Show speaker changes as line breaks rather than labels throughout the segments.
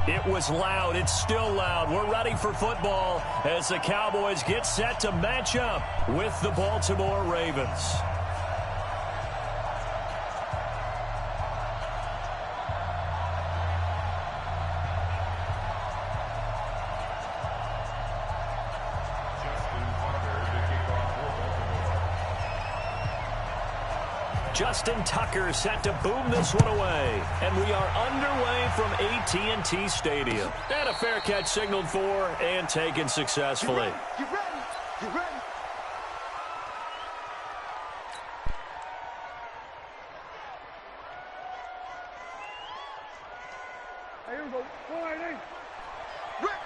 It was loud. It's still loud. We're ready for football as the Cowboys get set to match up with the Baltimore Ravens. Justin Tucker set to boom this one away. And we are underway from AT&T Stadium. And a fair catch signaled for and taken successfully.
Get ready. Get ready. Hey, here we go. 488. Record.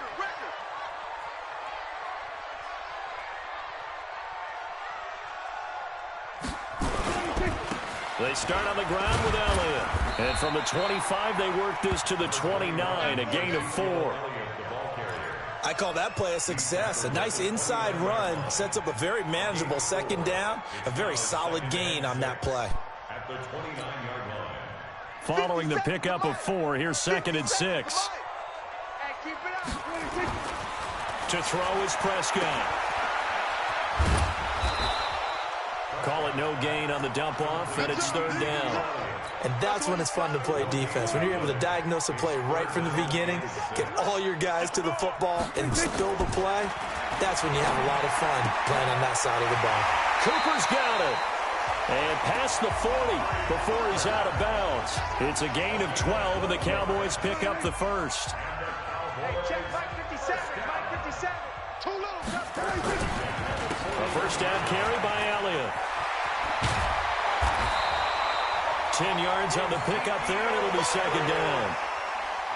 They start on the ground with Elliott. And from the 25, they work this to the 29, a gain of 4.
I call that play a success. A nice inside run sets up a very manageable second down. A very solid gain on that play.
At the 29-yard line.
Following the pickup of 4, here's 2nd and 6. To throw is Prescott. Call it no gain on the dump off, and it's 3rd down.
And that's when it's fun to play defense. When you're able to diagnose a play right from the beginning, get all your guys to the football, and spill the play, that's when you have a lot of fun playing on that side of the ball.
Cooper's got it. And past the 40 before he's out of bounds. It's a gain of 12, and the Cowboys pick up the first.
Hey, check Mike 57. Mike 57. Too little.
A first down carry by Elliott. 10 yards on the pickup there, and it'll be 2nd down.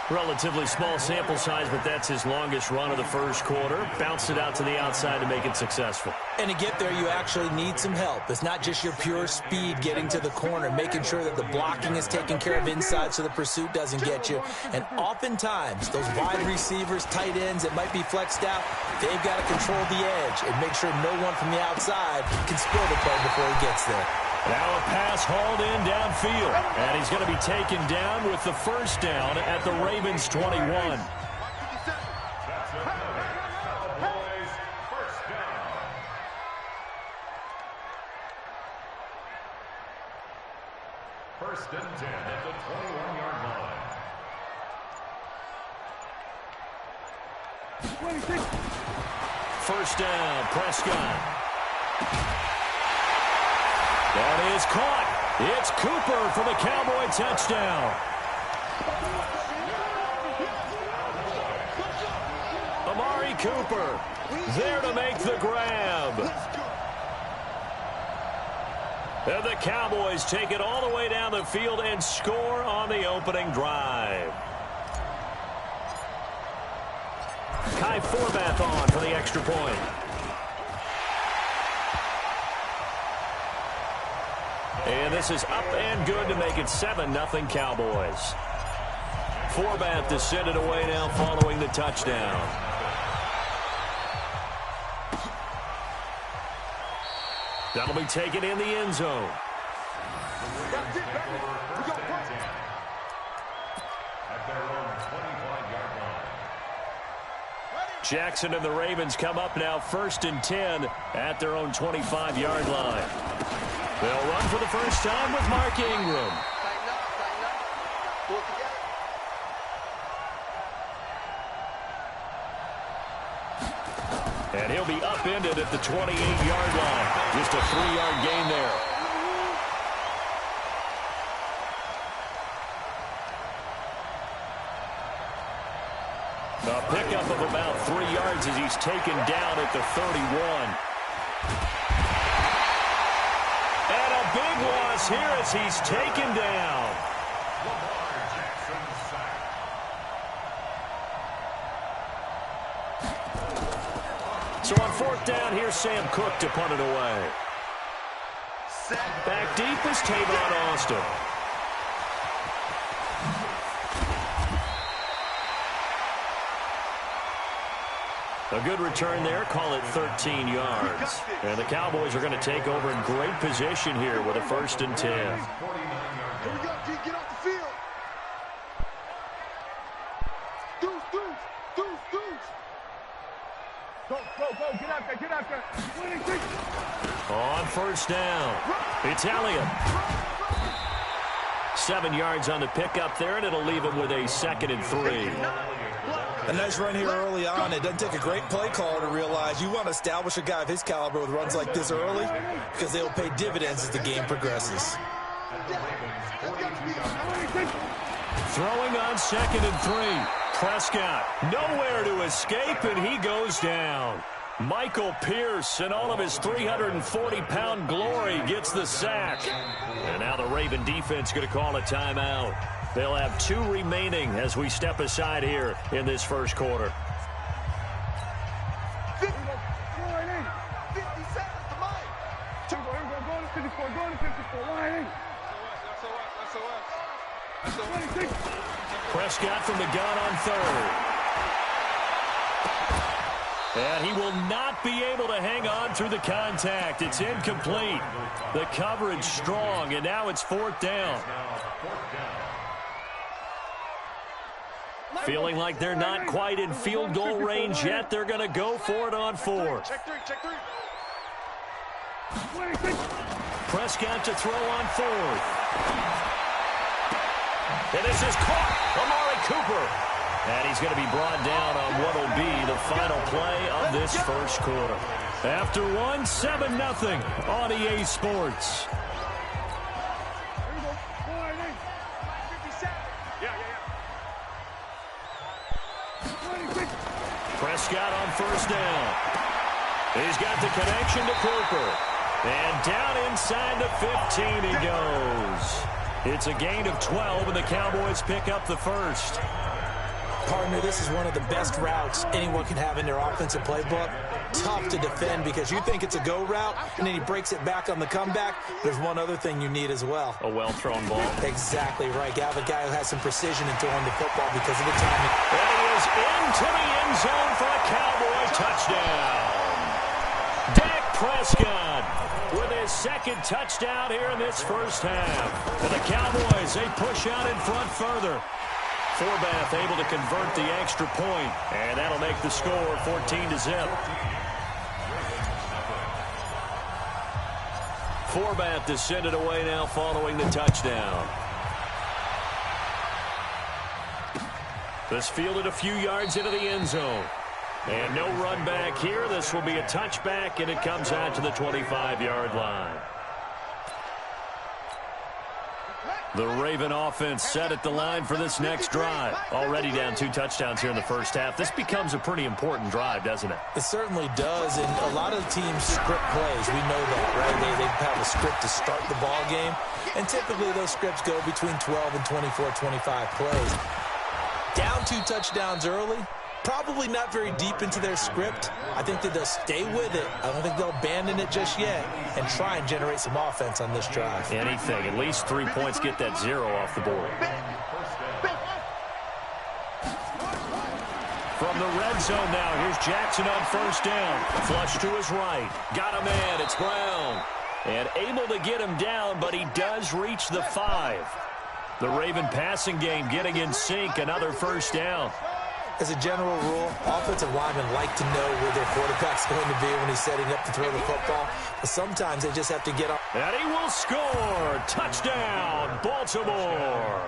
Relatively small sample size, but that's his longest run of the first quarter. Bounced it out to the outside to make it successful.
And to get there, you actually need some help. It's not just your pure speed getting to the corner, making sure that the blocking is taken care of inside so the pursuit doesn't get you. And oftentimes, those wide receivers, tight ends that might be flexed out, they've got to control the edge and make sure no one from the outside can spill the play before he gets there.
Now a pass hauled in downfield, and he's going to be taken down with the first down at the Ravens 21.
First and 10 at the 21-yard line.
First down, Prescott. That is caught. It's Cooper for the Cowboy touchdown. Amari Cooper there to make the grab. And the Cowboys take it all the way down the field and score on the opening drive. Kai Forbath on for the extra point. And this is up and good to make it 7-0 Cowboys. Forbath is send it away now following the touchdown. That'll be taken in the end zone. Jackson and the Ravens come up now 1st and 10 at their own 25-yard line. They'll run for the first time with Mark Ingram. And he'll be upended at the 28-yard line. Just a 3-yard gain there. A pickup of about 3 yards as he's taken down at the 31. And a big loss here as he's taken down. So on 4th down, here's Sam Cook to punt it away. Back deep is Tavon Austin. A good return there, call it 13 yards. And the Cowboys are going to take over in great position here with a 1st and 10.
Here we go, G. Get off the field. Go, get out there.
On first down, it's Elliott. 7 yards on the pickup there, and it'll leave him with a 2nd and 3.
A nice run here early on. It doesn't take a great play caller to realize you want to establish a guy of his caliber with runs like this early because they will pay dividends as the game progresses.
Throwing on 2nd and 3. Prescott nowhere to escape, and he goes down. Michael Pierce, in all of his 340-pound glory, gets the sack. And now the Raven defense going to call a timeout. They'll have 2 remaining as we step aside here in this first quarter.
50 seconds to Mike. Go to 54, line in.
Prescott from the gun on 3rd. And he will not be able to hang on through the contact. It's incomplete. The coverage strong, and now it's 4th down. Feeling like they're not quite in field goal range yet. They're going to go for it on 4th.
Check three.
Prescott to throw on 4th. And this is caught. Amari Cooper. And he's going to be brought down on what will be the final play of this first quarter. After 7-0 on EA Sports. Prescott on first down. He's got the connection to Cooper. And down inside the 15 he goes. It's a gain of 12, and the Cowboys pick up the first.
Partner, this is one of the best routes anyone can have in their offensive playbook. Tough to defend because you think it's a go route, and then he breaks it back on the comeback. There's one other thing you need as well.
A well-thrown ball.
Exactly right. You have a guy who has some precision in throwing the football because of the timing.
And he is into the end zone for a Cowboy touchdown. Dak Prescott with his 2nd touchdown here in this first half. And the Cowboys, they push out in front further. Forbath able to convert the extra point, and that'll make the score 14-0. Forbath to send it away now following the touchdown. This fielded a few yards into the end zone. And no run back here. This will be a touchback, and it comes out to the 25-yard line. The Raven offense set at the line for this next drive. Already down 2 touchdowns here in the first half. This becomes a pretty important drive, doesn't it?
It certainly does, and a lot of the teams script plays. We know that, right? They have a script to start the ball game, and typically those scripts go between 12 and 24, 25 plays. Down 2 touchdowns early, probably not very deep into their script. I think that they'll stay with it. I don't think they'll abandon it just yet and try and generate some offense on this drive.
Anything. At least 3 points, get that 0 off the board. From the red zone now, here's Jackson on first down. Flush to his right. Got a man. It's Brown. And able to get him down, but he does reach the 5. The Raven passing game getting in sync. Another first down.
As a general rule, offensive linemen like to know where their quarterback's going to be when he's setting up to throw the football. But sometimes they just have to get up.
And he will score. Touchdown, Baltimore.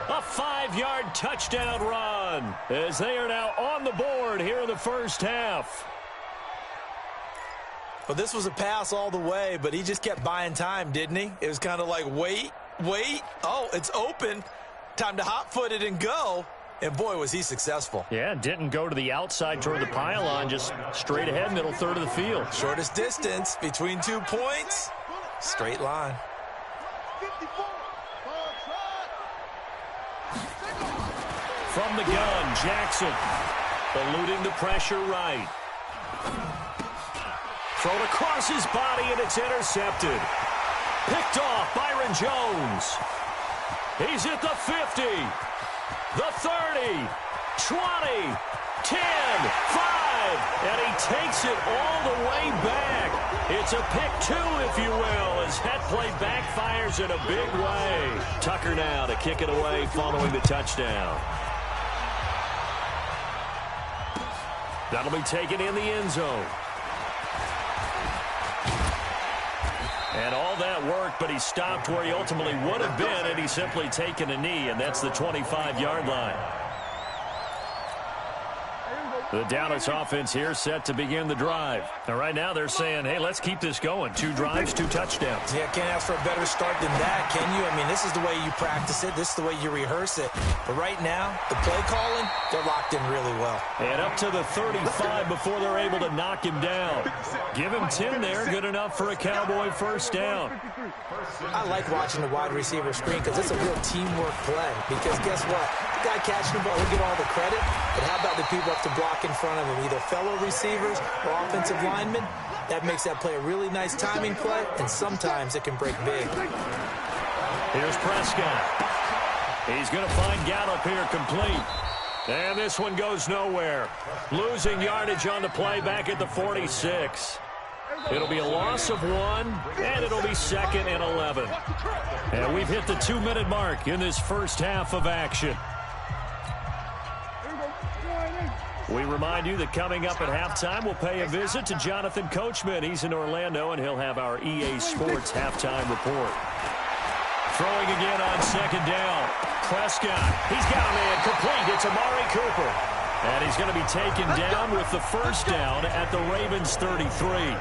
A 5-yard touchdown run as they are now on the board here in the first half.
Well, this was a pass all the way, but he just kept buying time, didn't he? It was kind of like, wait. Oh, it's open. Time to hot-foot it and go. And, boy, was he successful.
Yeah, didn't go to the outside toward the pylon, just straight ahead, middle third of the field.
Shortest distance between 2 points. Straight line.
From the gun, Jackson eluding the pressure right. Thrown across his body, and it's intercepted. Picked off, Byron Jones. He's at the 50. The 30, 20, 10, 5, and he takes it all the way back. It's a pick 2, if you will, as that play backfires in a big way. Tucker now to kick it away following the touchdown. That'll be taken in the end zone. And all that work, but he stopped where he ultimately would have been, and he's simply taken a knee, and that's the 25-yard line. The Dallas offense here set to begin the drive. And right now they're saying, hey, let's keep this going. 2 drives, 2 touchdowns.
Yeah, can't ask for a better start than that, can you? I mean, this is the way you practice it. This is the way you rehearse it. But right now, the play calling, they're locked in really well.
And up to the 35 before they're able to knock him down. Give him 10 there, good enough for a Cowboy first down.
I like watching the wide receiver screen because it's a real teamwork play. Because guess what? The guy catching the ball, he'll get all the credit. But how about the people up to block in front of him, either fellow receivers or offensive linemen? That makes that play a really nice timing play, and sometimes it can break big.
Here's Prescott. He's going to find Gallup here complete. And this one goes nowhere. Losing yardage on the play back at the 46. It'll be a loss of 1, and it'll be 2nd and 11. And we've hit the 2-minute mark in this first half of action. We remind you that coming up at halftime, we'll pay a visit to Jonathan Coachman. He's in Orlando, and he'll have our EA Sports halftime report. Throwing again on 2nd down. Prescott, he's got a man complete. It's Amari Cooper. And he's going to be taken down with the first down at the Ravens' 33.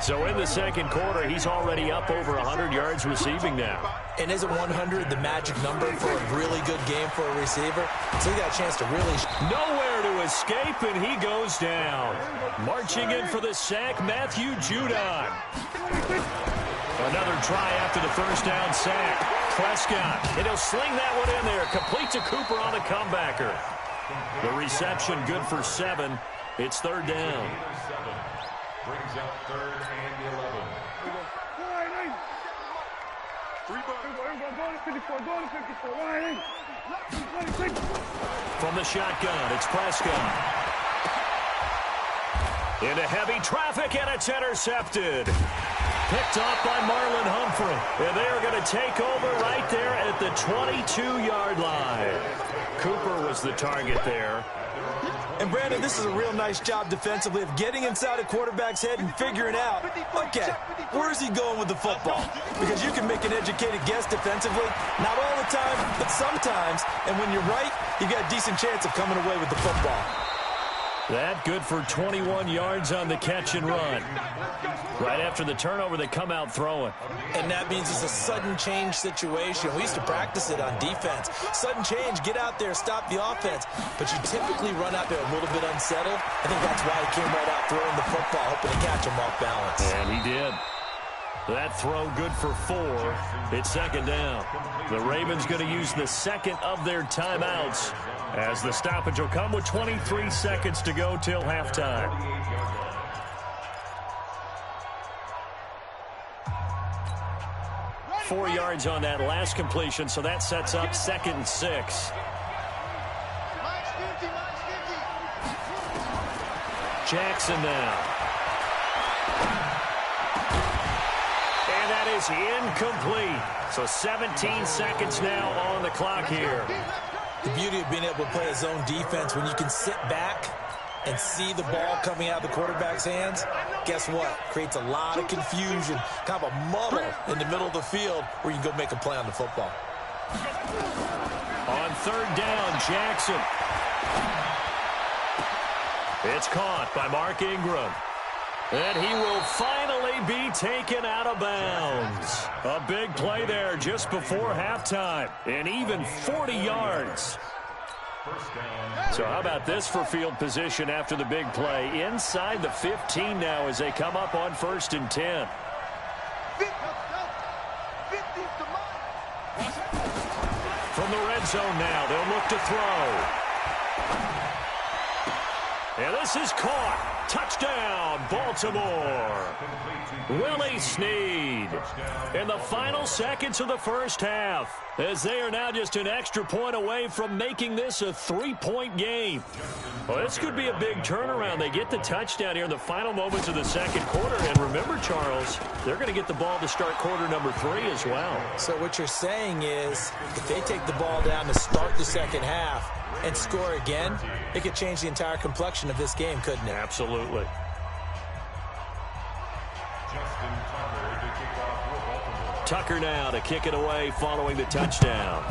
So in the second quarter, he's already up over 100 yards receiving now.
And isn't 100 the magic number for a really good game for a receiver? So he got a chance to really...
Nowhere to escape, and he goes down. Marching in for the sack, Matthew Judon. Another try after the first down sack. Prescott, and he'll sling that one in there. Complete to Cooper on the comebacker. The reception good for 7. It's 3rd down.
Brings up 3rd and 11.
From the shotgun, it's Prescott. Into heavy traffic, and it's intercepted. Picked off by Marlon Humphrey. And they are going to take over right there at the 22-yard line. Cooper was the target there.
And, Brandon, this is a real nice job defensively of getting inside a quarterback's head and figuring out, okay, where is he going with the football? Because you can make an educated guess defensively, not all the time, but sometimes. And when you're right, you got a decent chance of coming away with the football.
That good for 21 yards on the catch and run. Right after the turnover, they come out throwing.
And that means it's a sudden change situation. We used to practice it on defense. Sudden change, get out there, stop the offense. But you typically run out there a little bit unsettled. I think that's why he came right out throwing the football, hoping to catch him off balance.
And he did. That throw good for 4. It's 2nd down. The Ravens going to use the second of their timeouts as the stoppage will come with 23 seconds to go till halftime. Four yards on that last completion, so that sets up 2nd and 6. Jackson now. And that is incomplete. So 17 seconds now on the clock here.
The beauty of being able to play a zone defense when you can sit back and see the ball coming out of the quarterback's hands, guess what? Creates a lot of confusion, kind of a muddle in the middle of the field where you can go make a play on the football.
On 3rd down, Jackson. It's caught by Mark Ingram. And he will finally be taken out of bounds. A big play there just before halftime. And even 40 yards. So how about this for field position after the big play? Inside the 15 now as they come up on 1st and 10. From the red zone now, they'll look to throw. And this is caught. Touchdown, Baltimore. Willie Snead in the final seconds of the first half, as they are now just an extra point away from making this a 3-point game. Well, this could be a big turnaround. They get the touchdown here in the final moments of the second quarter. And remember, Charles, they're going to get the ball to start quarter number 3 as well.
So what you're saying is if they take the ball down to start the second half, and score again, it could change the entire complexion of this game, couldn't it?
Absolutely. Tucker now to kick it away following the touchdown.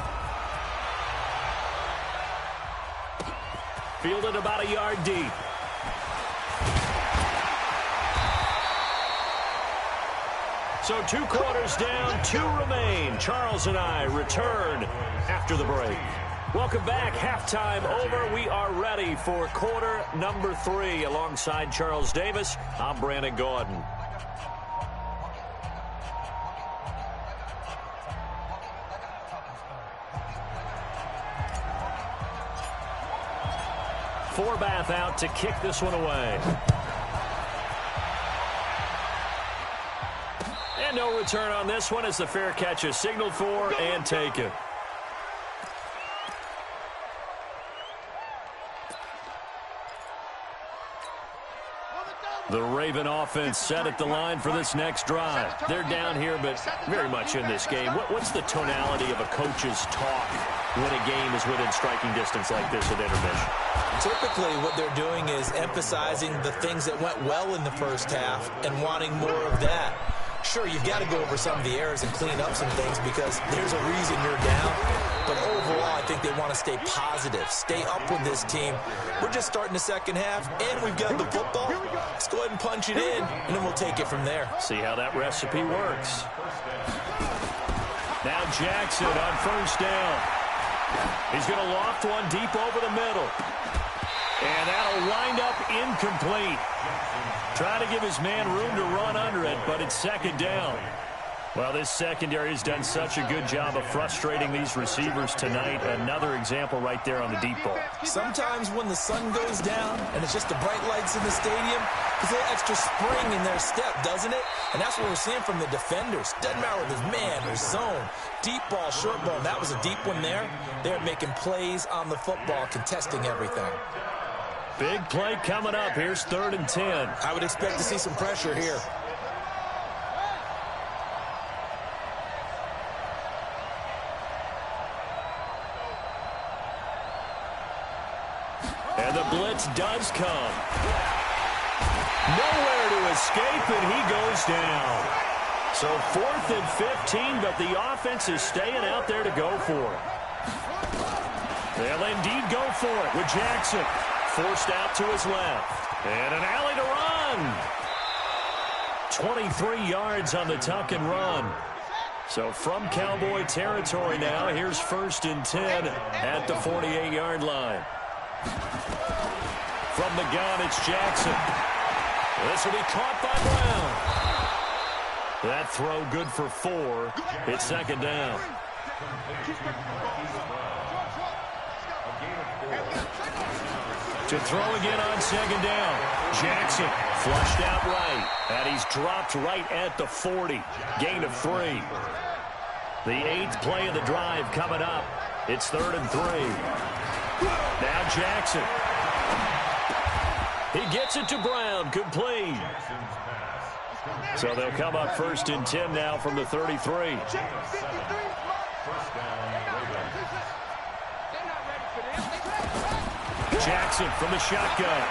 Fielded about a yard deep. So 2 quarters down, 2 remain. Charles and I return after the break. Welcome back. Halftime over. We are ready for quarter number 3. Alongside Charles Davis, I'm Brandon Gordon. Forbath out to kick this one away. And no return on this one as the fair catch is signaled for and taken. The Raven offense set at the line for this next drive. They're down here, but very much in this game. What's the tonality of a coach's talk when a game is within striking distance like this at intermission?
Typically, what they're doing is emphasizing the things that went well in the first half and wanting more of that. Sure, you've got to go over some of the errors and clean up some things because there's a reason you're down. But overall, I think they want to stay positive, stay up with this team. We're just starting the second half, and we've got the football. Let's go ahead and punch it in, and then we'll take it from there.
See how that recipe works. Now Jackson on first down. He's going to loft one deep over the middle. And that'll wind up incomplete. Trying to give his man room to run under it, but it's second down. Well, this secondary has done such a good job of frustrating these receivers tonight. Another example right there on the deep ball.
Sometimes when the sun goes down and it's just the bright lights in the stadium, there's a little extra spring in their step, doesn't it? And that's what we're seeing from the defenders. Doesn't matter whether it's man or zone. Deep ball, short ball, and that was a deep one there. They're making plays on the football, contesting everything.
Big play coming up. Here's 3rd and 10.
I would expect to see some pressure here.
And the blitz does come. Nowhere to escape, and he goes down. So 4th and 15, but the offense is staying out there to go for it. They'll indeed go for it with Jackson. Forced out to his left. And an alley to run. 23 yards on the tuck and run. So from Cowboy territory now, here's 1st and 10 at the 48-yard line. From the gun, it's Jackson. This will be caught by Brown. That throw good for 4. It's second down. To throw again on second down. Jackson flushed out right. And he's dropped right at the 40. Gain of 3. The 8th play of the drive coming up. It's 3rd and 3. Now Jackson. He gets it to Brown. Complete. So they'll come up 1st and 10 now from the 33. Jackson from the shotgun.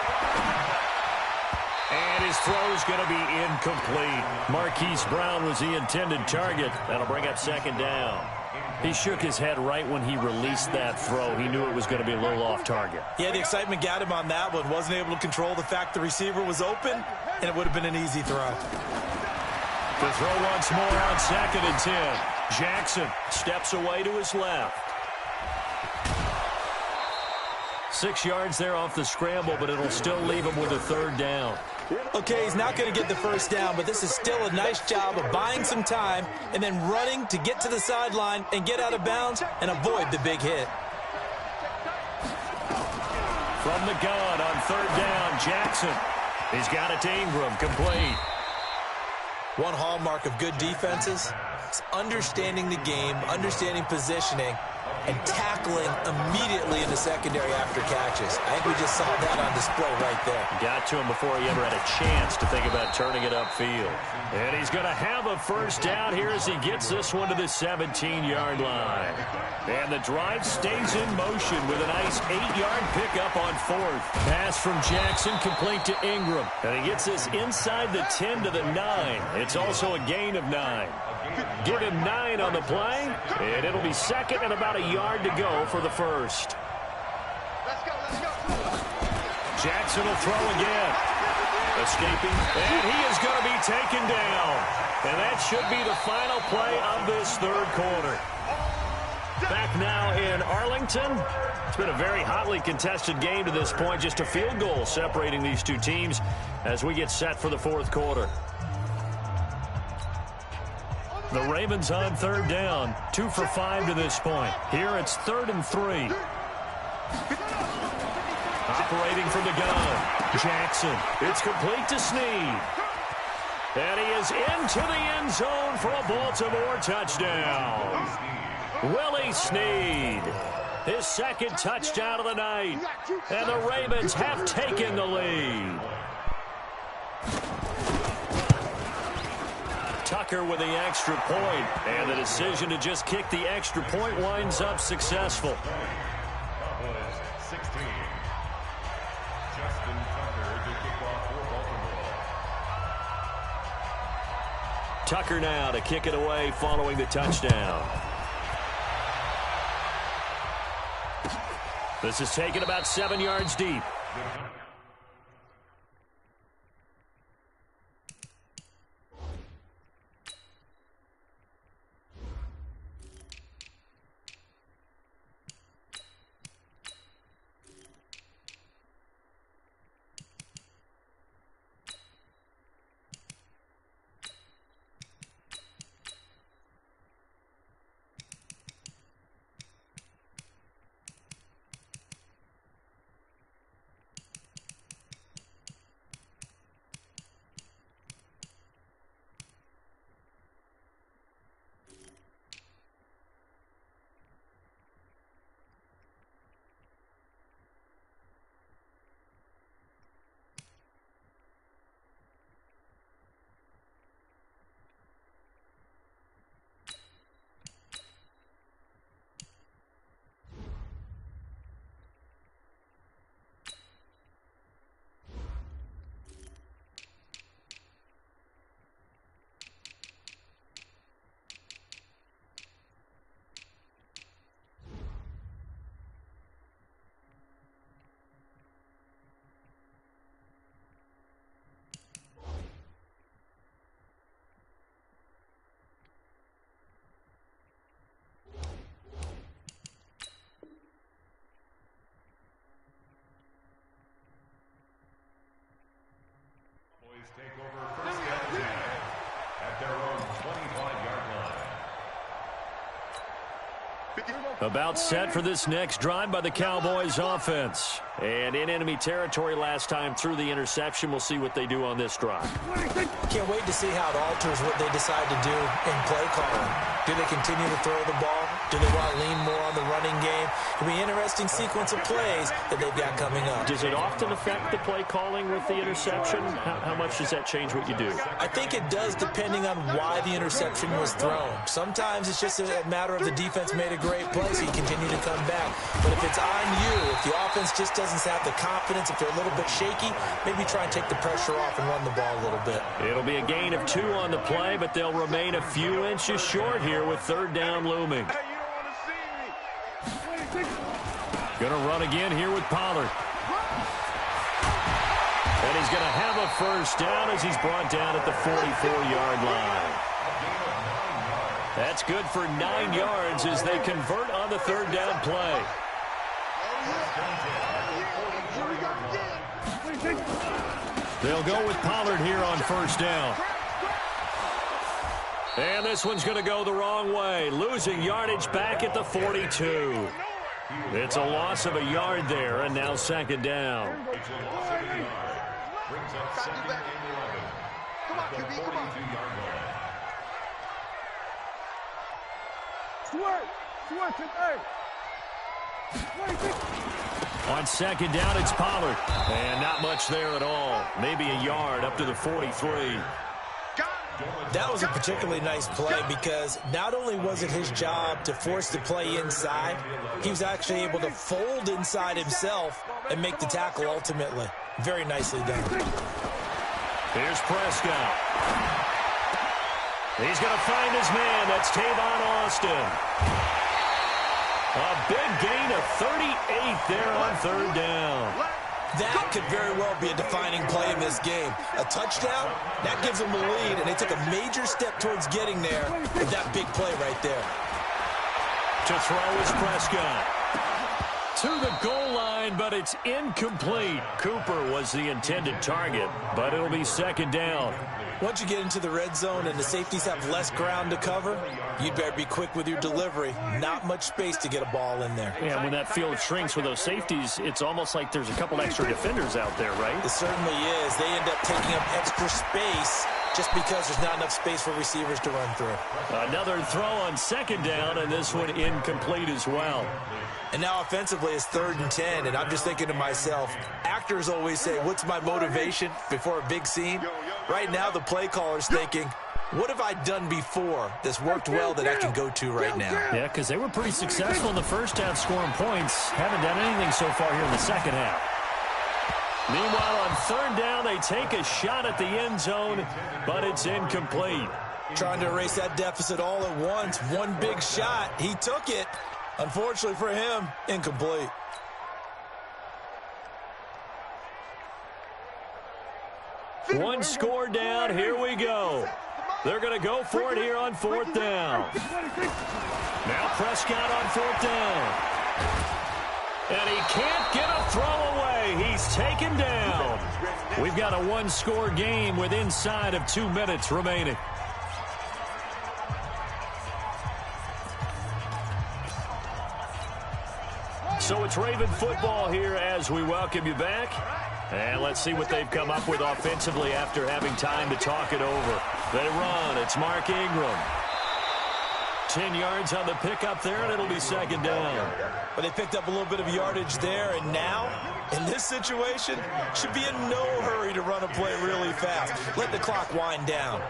And his throw is going to be incomplete. Marquise Brown was the intended target. That'll bring up second down. He shook his head right when he released that throw. He knew it was going to be a little off target.
Yeah, the excitement got him on that one. Wasn't able to control the fact the receiver was open, and it would have been an easy throw.
The throw once more on 2nd and 10. Jackson steps away to his left. 6 yards there off the scramble, but it'll still leave him with a 3rd down.
Okay, he's not going to get the first down, but this is still a nice job of buying some time and then running to get to the sideline and get out of bounds and avoid the big hit.
From the gun on 3rd down, Jackson. He's got it to Ingram, complete.
One hallmark of good defenses is understanding the game, understanding positioning, and tackling immediately in the secondary after catches. I think we just saw that on display right there.
Got to him before he ever had a chance to think about turning it upfield. And he's going to have a first down here as he gets this one to the 17-yard line. And the drive stays in motion with a nice 8-yard pickup on fourth. Pass from Jackson complete to Ingram. And he gets this inside the 10 to the 9. It's also a gain of 9. Give him 9 on the play, and it'll be second and about a yard to go for the first.
Let's go, let's go.
Jackson will throw again. Escaping, and he is going to be taken down. And that should be the final play of this third quarter. Back now in Arlington. It's been a very hotly contested game to this point. Just a field goal separating these two teams as we get set for the fourth quarter. The Ravens on third down. 2 for 5 to this point. Here it's 3rd and 3. Operating from the gun. Jackson. It's complete to Snead. And he is into the end zone for a Baltimore touchdown. Willie Snead. His second touchdown of the night. And the Ravens have taken the lead. Tucker with the extra point, and the decision to just kick the extra point winds up successful.
Cowboys 16. Justin Tucker to kick off for Baltimore.
Tucker now to kick it away following the touchdown. This is taken about 7 yards deep.
Take over first down at their own 25-yard line.
About set for this next drive by the Cowboys offense. And in enemy territory last time through the interception. We'll see what they do on this drive.
Can't wait to see how it alters what they decide to do in play calling. Do they continue to throw the ball? Do they want to lean more on the running game? It'll be an interesting sequence of plays that they've got coming up.
Does it often affect the play calling with the interception? How much does that change what you do?
I think it does depending on why the interception was thrown. Sometimes it's just a matter of the defense made a great play, so you continue to come back. But if it's on you, if the offense just doesn't have the confidence, if they're a little bit shaky, maybe try and take the pressure off and run the ball a little bit.
It'll be a gain of 2 on the play, but they'll remain a few inches short here with third down looming. Going to run again here with Pollard. And he's going to have a first down as he's brought down at the 44-yard line. That's good for 9 yards as they convert on the third down play. They'll go with Pollard here on first down. And this one's going to go the wrong way, losing yardage back at the 42. It's a loss of a yard there, and now second down.
It's a loss of a yard. Brings up second and 11.
Come on, QB, come on.
42-yard line.
Swerve, hey.
On second down, it's Pollard. And not much there at all. Maybe a yard up to the 43.
That was a particularly nice play because not only was it his job to force the play inside, he was actually able to fold inside himself and make the tackle ultimately. Very nicely done.
Here's Prescott. He's going to find his man. That's Tavon Austin. A big gain of 38 there on third down.
That could very well be a defining play in this game. A touchdown, that gives them the lead, and they took a major step towards getting there with that big play right there.
To throw is Prescott. To the goal line, but it's incomplete. Cooper was the intended target, but it'll be second down.
Once you get into the red zone and the safeties have less ground to cover, you'd better be quick with your delivery. Not much space to get a ball in there.
Yeah, when that field shrinks with those safeties, it's almost like there's a couple extra defenders out there, right?
It certainly is. They end up taking up extra space just because there's not enough space for receivers to run through.
Another throw on second down, and this one incomplete as well.
And now offensively it's 3rd and 10, and I'm just thinking to myself, actors always say, what's my motivation before a big scene? Right now the play caller's thinking, what have I done before that's worked well that I can go to right now?
Yeah, because they were pretty successful in the first half scoring points. Haven't done anything so far here in the second half. Meanwhile, on third down, they take a shot at the end zone, but it's incomplete.
Trying to erase that deficit all at once. One big shot. He took it. Unfortunately for him, incomplete.
One score down. Here we go. They're going to go for it here on fourth down. Now Prescott on fourth down. And he can't get a throw away. He's taken down. We've got a one-score game with inside of 2 minutes remaining. So it's Raven football here as we welcome you back. And let's see what they've come up with offensively after having time to talk it over. They run. It's Mark Ingram. 10 yards on the pickup there, and it'll be second down.
But they picked up a little bit of yardage there, and now, in this situation, should be in no hurry to run a play really fast. Let the clock wind down.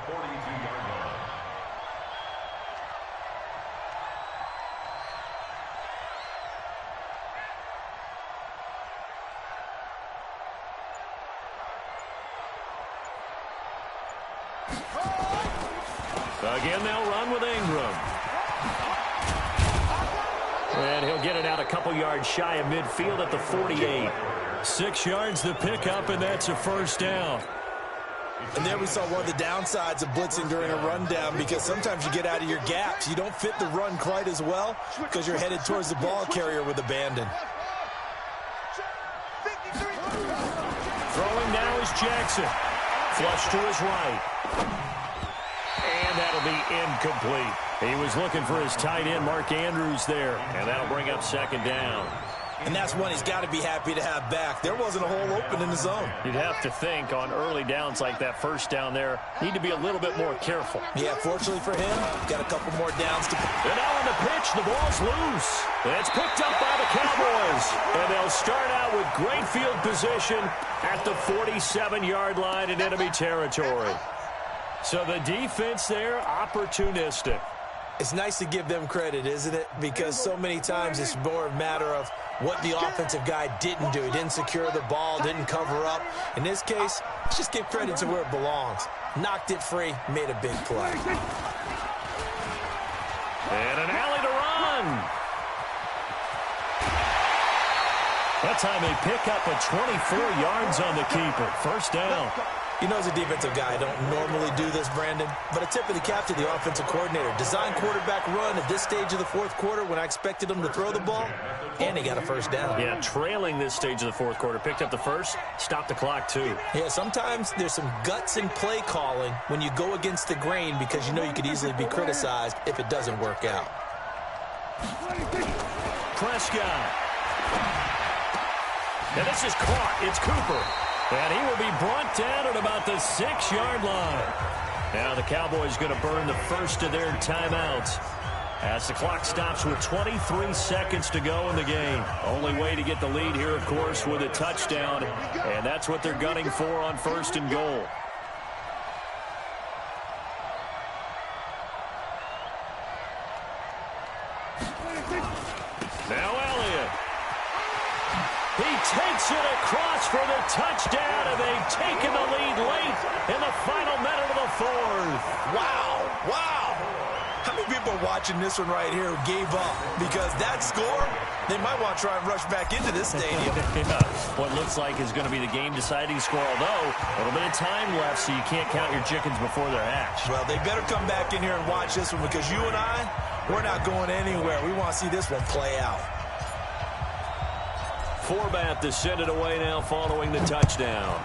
Again, they'll run with Ingram. And he'll get it out a couple yards shy of midfield at the 48. 6 yards to pick up, and that's a first down.
And there we saw one of the downsides of blitzing during a rundown, because sometimes you get out of your gaps. You don't fit the run quite as well because you're headed towards the ball carrier with abandon.
Throwing now is Jackson. Flush to his right. And that'll be incomplete. He was looking for his tight end, Mark Andrews, there. And that'll bring up second down.
And that's one he's got to be happy to have back. There wasn't a hole open in the zone.
You'd have to think on early downs like that first down there, need to be a little bit more careful.
Yeah, fortunately for him, got a couple more downs to...
And now on the pitch, the ball's loose. And it's picked up by the Cowboys. And they'll start out with great field position at the 47-yard line in enemy territory. So the defense there, opportunistic.
It's nice to give them credit, isn't it? Because so many times it's more a matter of what the offensive guy didn't do. He didn't secure the ball, didn't cover up. In this case, let's just give credit to where it belongs. Knocked it free, made a big play.
And an alley to run. That time they pick up a 24 yards on the keeper. First down.
You know, as a defensive guy, I don't normally do this, Brandon, but a tip of the cap to the offensive coordinator. Design quarterback run at this stage of the fourth quarter when I expected him to throw the ball, and he got a first down.
Yeah, trailing this stage of the fourth quarter. Picked up the first, stopped the clock too.
Yeah, sometimes there's some guts in play calling when you go against the grain because you know you could easily be criticized if it doesn't work out.
Prescott. And this is caught. It's Cooper. And he will be brought down at about the 6-yard line. Now the Cowboys going to burn the first of their timeouts. As the clock stops with 23 seconds to go in the game. Only way to get the lead here, of course, with a touchdown. And that's what they're gunning for on 1st and goal. Now Elliott. He takes it across for the touchdown, and they've taken the lead late in the final minute of the 4th.
Wow, wow. How many people are watching this one right here who gave up? Because that score, they might want to try and rush back into this stadium.
Yeah. What looks like is going to be the game-deciding score, although a little bit of time left, so you can't count your chickens before they're hatched.
Well, they better come back in here and watch this one, because you and I, we're not going anywhere. We want to see this one play out.
Forbath to send it away now following the touchdown.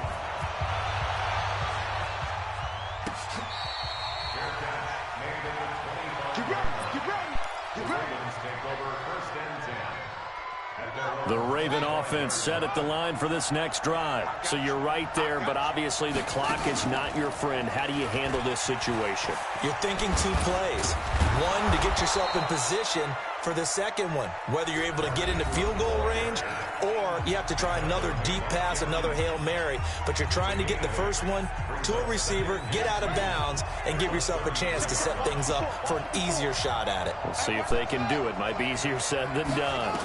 The Raven offense set at the line for this next drive. So you're right there, but obviously the clock is not your friend. How do you handle this situation?
You're thinking 2 plays. One, to get yourself in position for the second one, whether you're able to get into field goal range or you have to try another deep pass, another Hail Mary. But you're trying to get the first one to a receiver, get out of bounds, and give yourself a chance to set things up for an easier shot at it.
We'll see if they can do it. Might be easier said than done.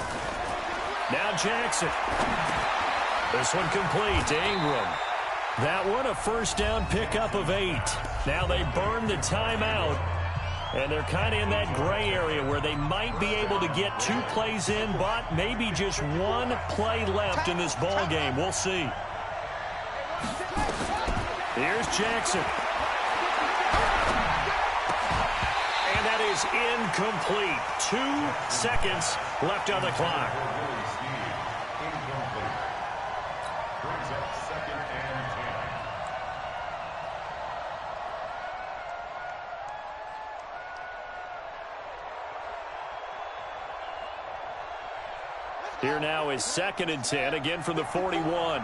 Now Jackson. This one complete to Ingram. That one a first down pickup of 8. Now they burn the timeout, and they're kind of in that gray area where they might be able to get 2 plays in, but maybe just 1 play left in this ball game. We'll see. Here's Jackson. And that is incomplete. 2 seconds left on the clock. Here now is 2nd and 10, again from the 41.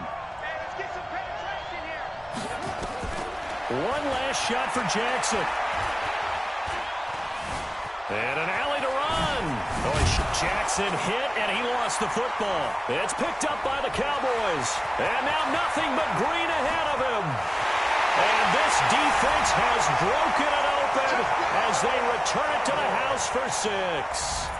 One last shot for Jackson. And an alley to run. Oh, Jackson hit, and he lost the football. It's picked up by the Cowboys. And now nothing but green ahead of him. And this defense has broken it open as they return it to the house for 6.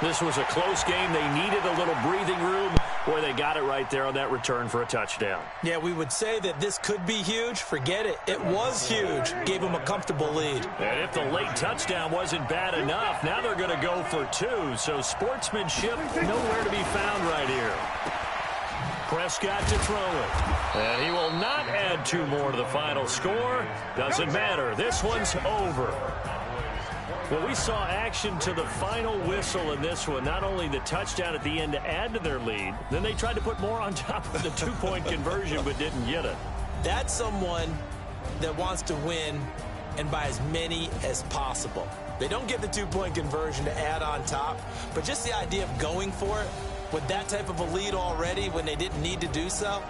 This was a close game. They needed a little breathing room where they got it right there on that return for a touchdown.
Yeah, we would say that this could be huge. Forget it. It was huge. Gave them a comfortable lead.
And if the late touchdown wasn't bad enough, now they're going to go for 2. So sportsmanship nowhere to be found right here. Prescott to throw it. And he will not add 2 more to the final score. Doesn't matter. This one's over. Well, we saw action to the final whistle in this one. Not only the touchdown at the end to add to their lead, then they tried to put more on top of the 2-point conversion but didn't get it.
That's someone that wants to win and by as many as possible. They don't get the 2-point conversion to add on top, but just the idea of going for it with that type of a lead already when they didn't need to do so,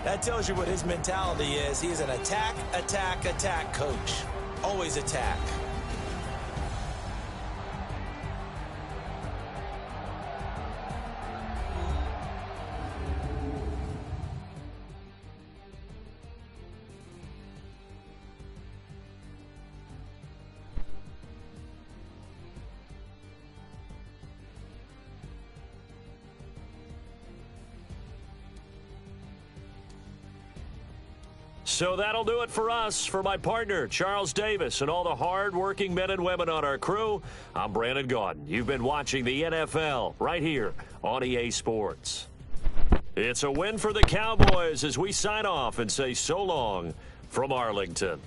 that tells you what his mentality is. He is an attack, attack, attack coach. Always attack.
So that'll do it for us. For my partner, Charles Davis, and all the hard-working men and women on our crew, I'm Brandon Gaudin. You've been watching the NFL right here on EA Sports. It's a win for the Cowboys as we sign off and say so long from Arlington.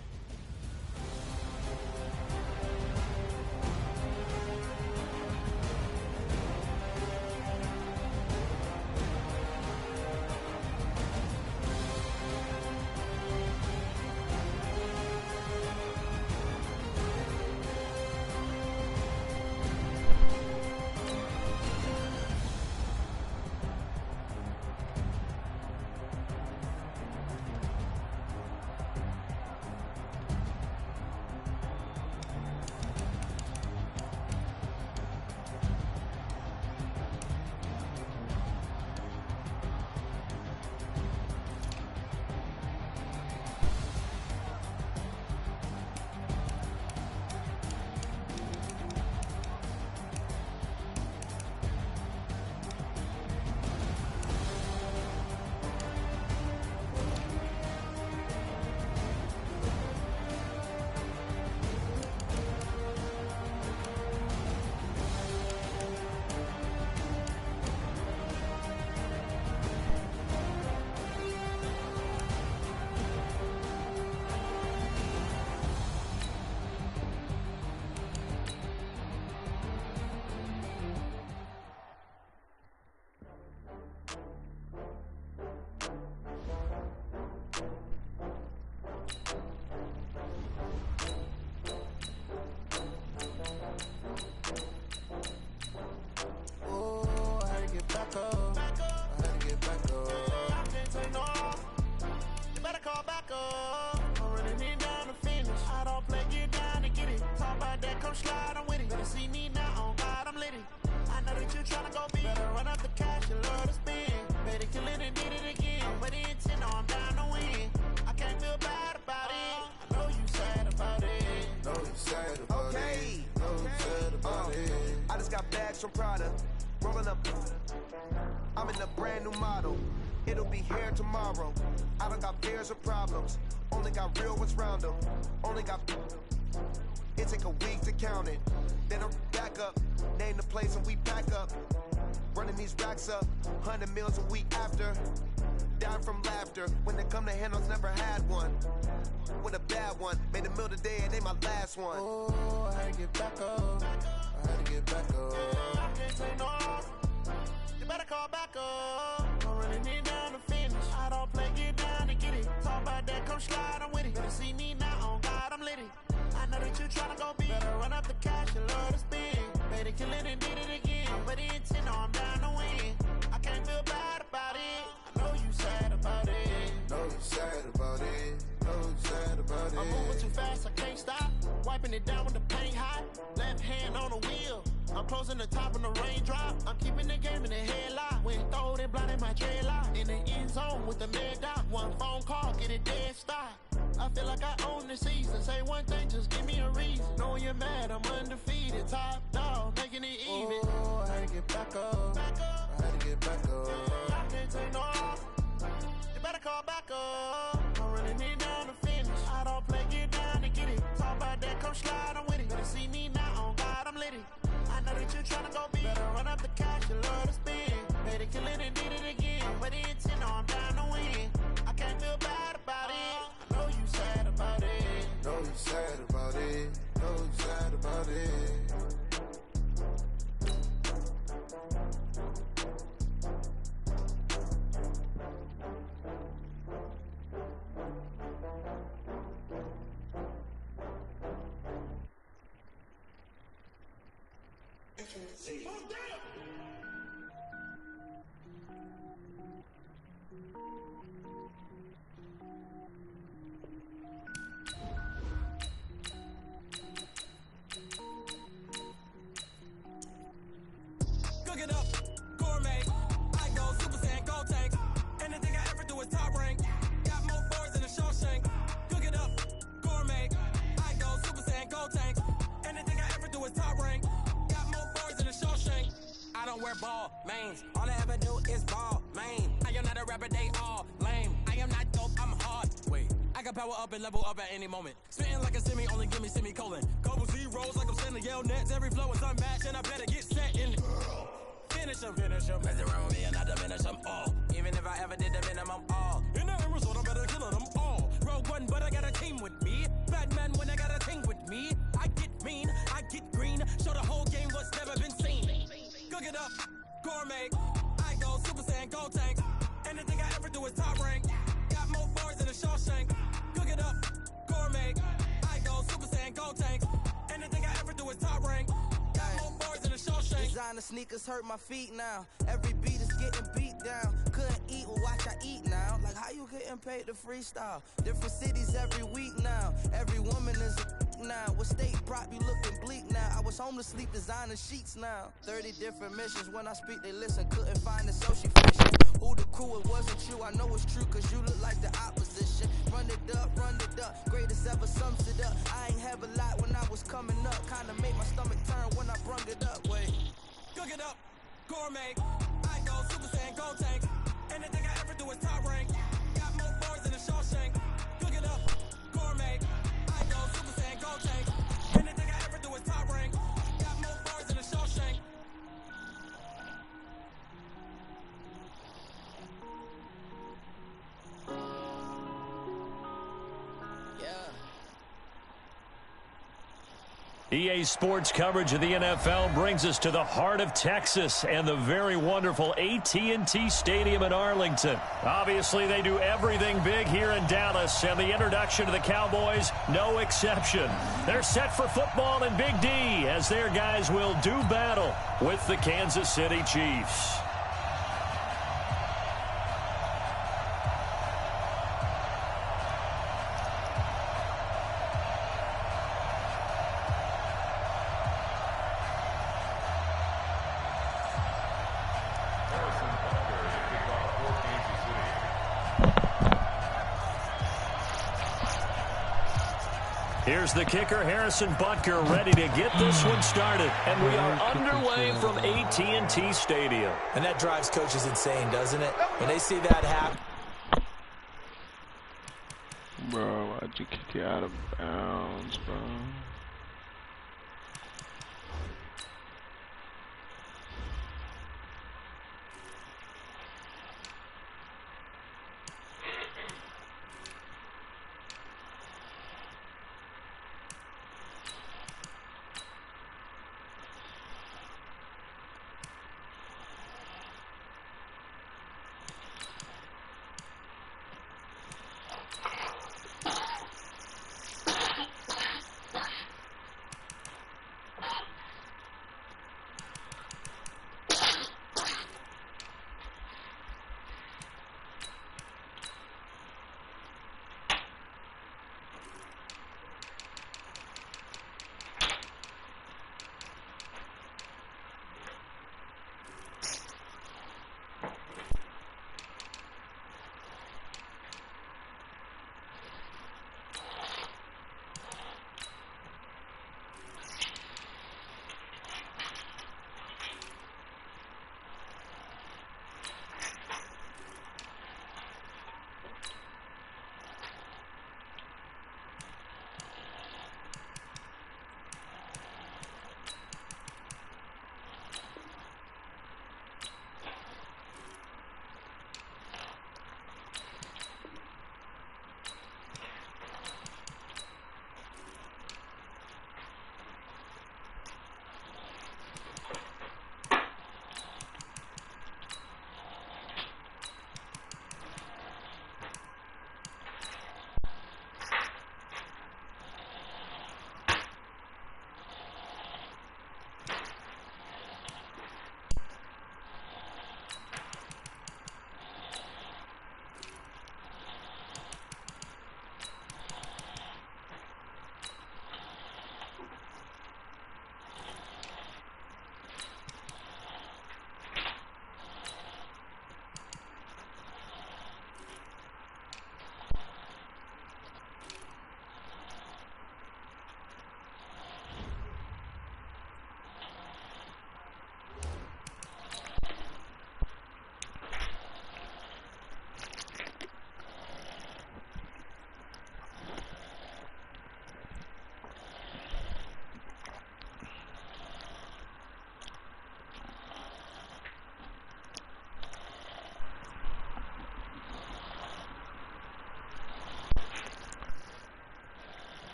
slide, I'm with it. Better see me now, on God, I'm litty. I know that you tryna go big. Better run up the cash, you love to spend. Better kill it and did it again. But the intent, no, I'm down to win. I can't feel bad about it. I know you sad about it.
Know you sad about it. Know you sad about it. I just got bags from Prada. Rolling up. I'm in a brand new model. It'll be here tomorrow. I don't got fears or problems. Only got real ones round them. Only got. It take a week to count it. Then I'm back up. Name the place and we pack up. Running these racks up. 100 meals a week after. Down from laughter. When they come to handles, never had one. With a bad one. Made a meal today and they my last one.
Oh, I had to get back up. I had to get back up. I can't say no. You better call back up. I'm running it down to finish. I don't play, get down to get it. Talk about that, come slide, I'm with it. Better see me now, on God, I'm litty. I know that you tryna go big. Better run up the cash, you love to spend. Better kill it and did it again. But the intent, no, I'm down to win. I can't feel bad about it. I know you sad about it.
Know you sad about it. Know you sad about it.
I'm moving too fast, I can't stop. Wiping it down with the paint hot. Left hand on the wheel. I'm closing the top of the raindrop. I'm keeping the game in the headlock. When throwed and blinded my dreadlock. In the end zone with the mad dot. One phone call, get it dead stop. I feel like I own the season. Say one thing, just give me a reason. Knowing you're mad, I'm undefeated. Top dog, making it even.
Oh, I had to get back up. I had to get back up.
I can't take no off. You better call back up. I'm running it down to finish. I don't play, get down to get it. Talk about that, come slide, I'm with it. Better see me now, on God, I'm litty. I know that you tryna go big. Better run up the cash, you love to spend. Better kill it and did it again. But the intent, no, I'm down to win. I can't feel bad about it. I know you sad about it.
Know you sad about it. Know you sad about it.
Cook it up, gourmet. I go Super Saiyan, go tank. Anything I ever do is top rank. Got more boards than a Shawshank. Cook it up, gourmet. I go Super Saiyan, go tank. Anything I ever do is top rank. Got more boards than a Shawshank. I don't wear ball mains. All I ever do is ball main. I am not a rapper, they all lame. I am not dope, I'm hard. Wait, I can power up and level up at any moment. Spitting like a semi, only give me semicolon. Couple zeros like I'm sending yell nets. Every flow is unmatched and I better get set in it. Finish them. Mess around with me and I diminish them all. Even if I ever did the minimum all. In the end result, I'm better killing them all. Rogue one, but I got a team with me. Batman when I got a team with me. I get mean, I get green. Show the whole game what's never been seen. Cook it up, gourmet. I go Super Saiyan, go tank. Anything I ever do is top rank. Got more boards than a Shawshank. Cook it up, gourmet. I go Super Saiyan, go tank. Anything I ever do is top rank. Got more boards than a Shawshank.
Designer sneakers hurt my feet now. Every beat is getting beat down. Couldn't eat, well watch I eat now. Like how you getting paid to freestyle? Different cities every week now. Every woman is a now. What state prop you looking bleak now? I was home to sleep designer sheets now. 30 different missions. When I speak they listen. Couldn't find it so she fishing. Who the crew, it wasn't you. I know it's true cause you look like the opposition. Run it up, greatest ever sums it up. I ain't have a lot when I was coming up. Kinda made my stomach turn when I brung it up. Wait.
Cook it up, gourmet. I go Super Saiyan, go tank. Anything I ever do is top rank. Got more boards than a Shawshank. Cook it up, gourmet. I go Super Saiyan, go tank. Anything I ever do is top rank. Got more boards than a Shawshank.
EA Sports coverage of the NFL brings us to the heart of Texas and the very wonderful AT&T Stadium in Arlington. Obviously, they do everything big here in Dallas, and the introduction to the Cowboys, no exception. They're set for football in Big D as their guys will do battle with the Kansas City Chiefs. Here's the kicker, Harrison Butker, ready to get this one started. And we are underway from AT&T Stadium.
And that drives coaches insane, doesn't it? When they see that happen.
Bro, why'd you kick it out of bounds, bro?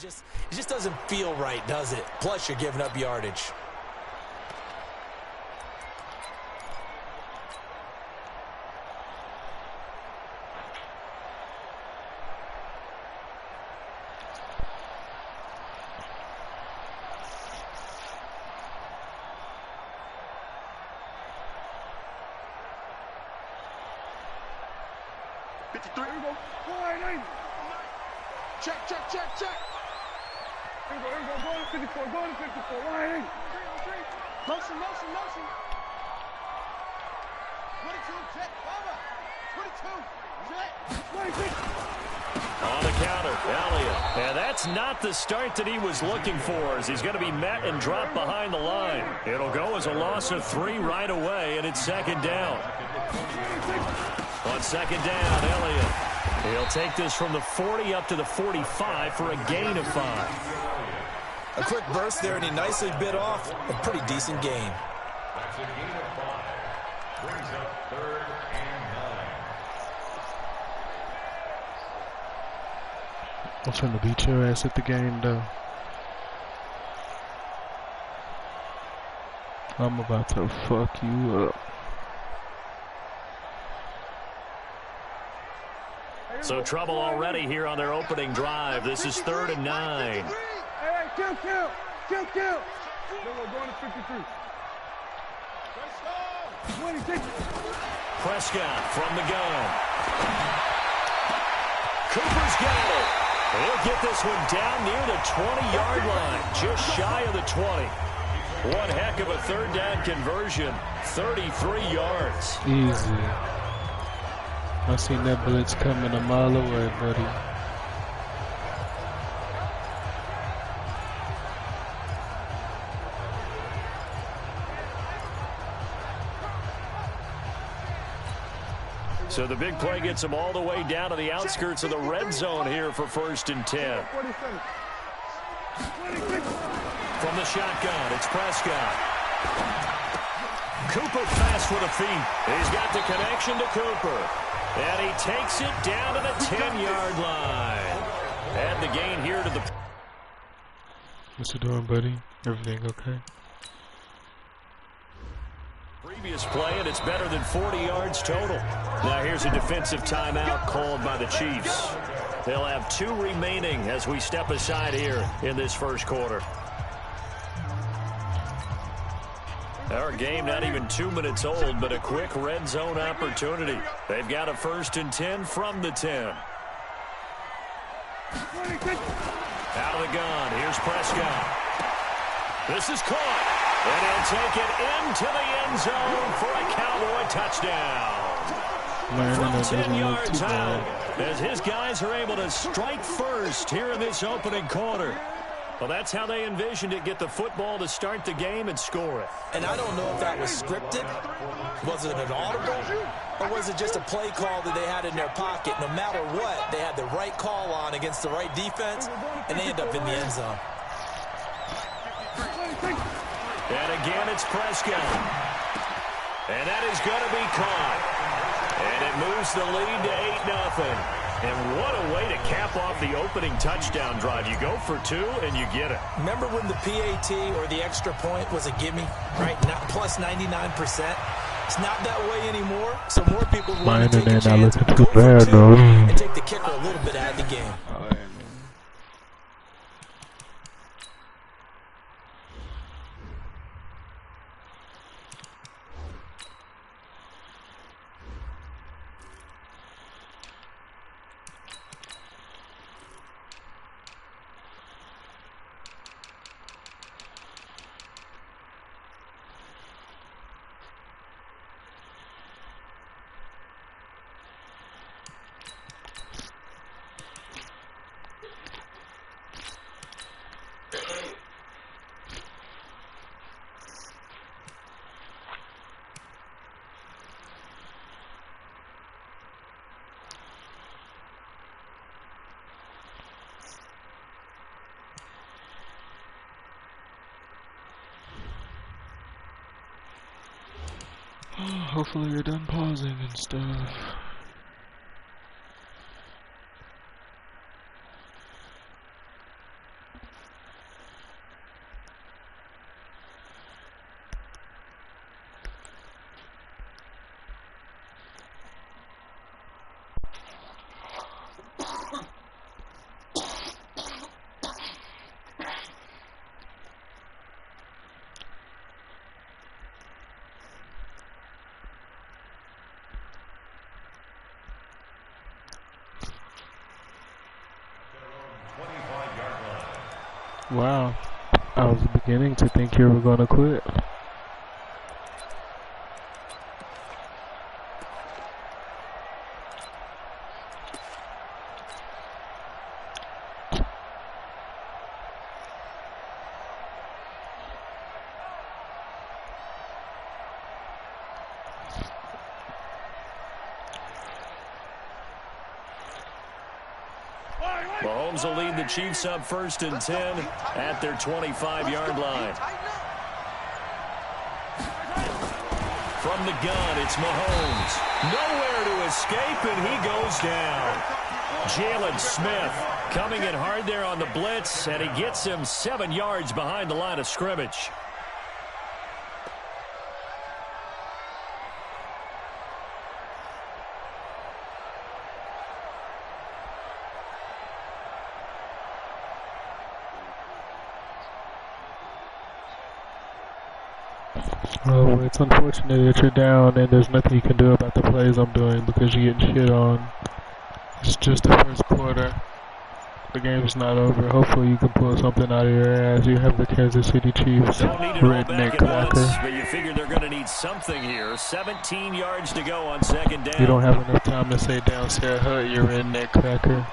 It just doesn't feel right, does it? Plus, you're giving up yardage.
Here we go, go to 54, go to 54, line in. Motion. 22, check, over. 22, check. 26.
On the counter, Elliott. And that's not the start that he was looking for, as he's going to be met and dropped behind the line. It'll go as a loss of 3 right away, and it's second down. On second down, Elliott. He'll take this from the 40 up to the 45 for a gain of 5.
A quick burst there, and he nicely bit off a pretty decent gain.
That's a gain of 5. Brings up 3rd and 9.
I'm finna beat your ass at the game, though. I'm about to fuck you up.
So trouble already here on their opening drive. This is 3rd and 9.
Hey, kill. No, we're going to 53. 26.
Prescott from the gun. Cooper's got it. He'll get this one down near the 20-yard line, just shy of the 20. One heck of a third down conversion. 33 yards.
Easy. I seen that blitz coming a mile away, buddy.
So the big play gets him all the way down to the outskirts of the red zone here for 1st and 10. From the shotgun, it's Prescott. Cooper fast with a feet. He's got the connection to Cooper. And he takes it down to the 10-yard line. And the gain here to the...
What's you doing, buddy? Everything okay?
Previous play, and it's better than 40 yards total. Now here's a defensive timeout called by the Chiefs. They'll have 2 remaining as we step aside here in this first quarter. Our game not even 2 minutes old, but a quick red zone opportunity. They've got a 1st and 10 from the 10. Out of the gun, here's Prescott. This is caught, and he'll take it into the end zone for a Cowboy touchdown. From 10 yards out, as his guys are able to strike first here in this opening quarter. Well, that's how they envisioned it, get the football to start the game and score it.
And I don't know if that was scripted. Was it an audible? Or was it just a play call that they had in their pocket? No matter what, they had the right call on against the right defense, and they end up in the end zone.
And again, it's Prescott. And that is going to be caught. And it moves the lead to 8-0. And what a way to cap off the opening touchdown drive. You go for 2 and you get it.
Remember when the PAT or the extra point was a gimme, right? Not plus 99%. It's not that way anymore. So more people want to take a chance, go for 2, and take the kicker a little bit out of the game.
Hopefully you're done pausing and stuff. Wow, I was beginning to think you were going to quit.
Mahomes will lead the Chiefs up 1st and 10 at their 25-yard line. From the gun, it's Mahomes. Nowhere to escape, and he goes down. Jalen Smith coming in hard there on the blitz, and he gets him 7 yards behind the line of scrimmage.
Oh, it's unfortunate that you're down and there's nothing you can do about the plays I'm doing because you're getting shit on. It's just the first quarter. The game's not over. Hopefully you can pull something out of your ass. You have the Kansas City Chiefs.
Don't need it all
Redneck
back at once,
cracker.
but you figure they're going to need something here. 17 yards to go on second down.
You don't have enough time to say downstairs hut, you redneck cracker.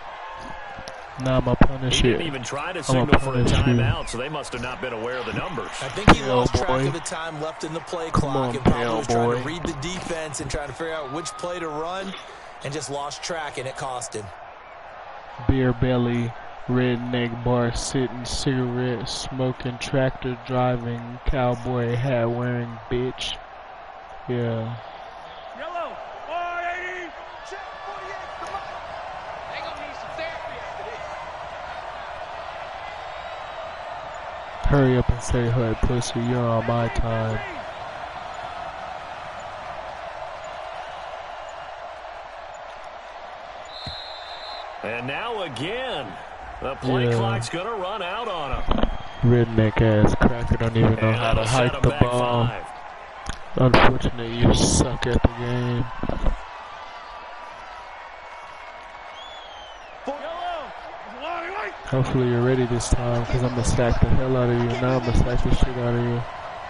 Nah, I'ma punish
He
it.
didn't even try to
I'ma
signal for a
punish you.
timeout, so they must have not been aware of the numbers.
I think he
Pale
lost track
boy.
of the time left in the play
Come
clock
on,
and probably
pale
was trying
boy.
to read the defense and trying to figure out which play to run and just lost track, and it cost him.
Beer belly, redneck bar sitting, cigarette smoking, tractor driving, cowboy hat wearing bitch. Yeah.
Yellow. 480. Check 48. Come on.
They gonna need some therapy after this.
Hurry up and say hut, pussy. You're on my time.
And now again, the play clock's going to run out on him.
Redneck ass cracker don't even know
And
how to
that'll set
hike
him
the
back
ball.
5.
Unfortunately, you suck at the game.
Yellow. Long right.
Hopefully you're ready this time, because I'm going to sack the hell out of you. Now I'm going to sack the shit out of you.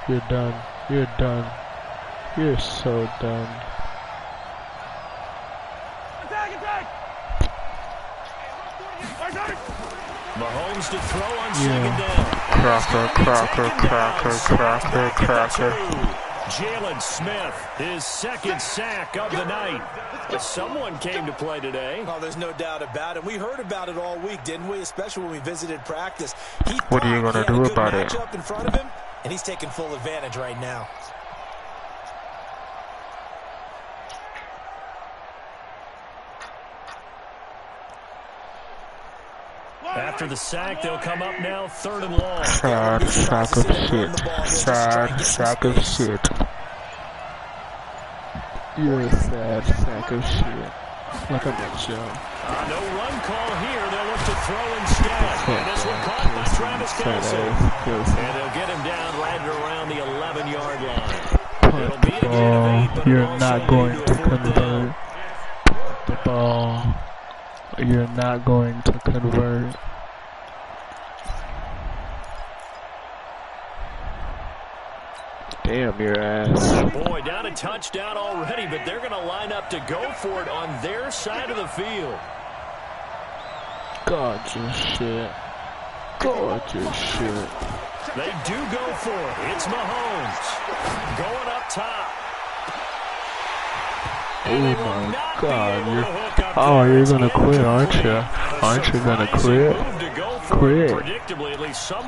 You're done. You're done. You're so done.
Attack.
Mahomes to throw on second down.
Cracker.
Jalen Smith, his second sack of the night. Someone came to play today.
Oh, there's no doubt about it. We heard about it all week, didn't we? Especially when we visited practice.
What are you gonna do about it?
Matchup in front of him, and he's taking full advantage right now.
After the sack, they'll come up now, 3rd and long.
Sad sack of shit. Sad sack of shit. You're a sad sack of shit. Like I'm a joke.
No run call here. They'll look to throw instead. And this one caught by Travis Kelce. And they'll get him down right around the 11-yard line. It'll be a gain of 8, but
You're
also
not
need
going
to
to
afford the down.
convert the ball. You're not going to convert. Damn your ass.
Boy, down a touchdown already, but they're going to line up to go for it on their side of the field.
Gorgeous shit. Gorgeous shit.
They do go for it. It's Mahomes going up top.
Oh my God! You're gonna quit, aren't you? Aren't you gonna quit? Quit.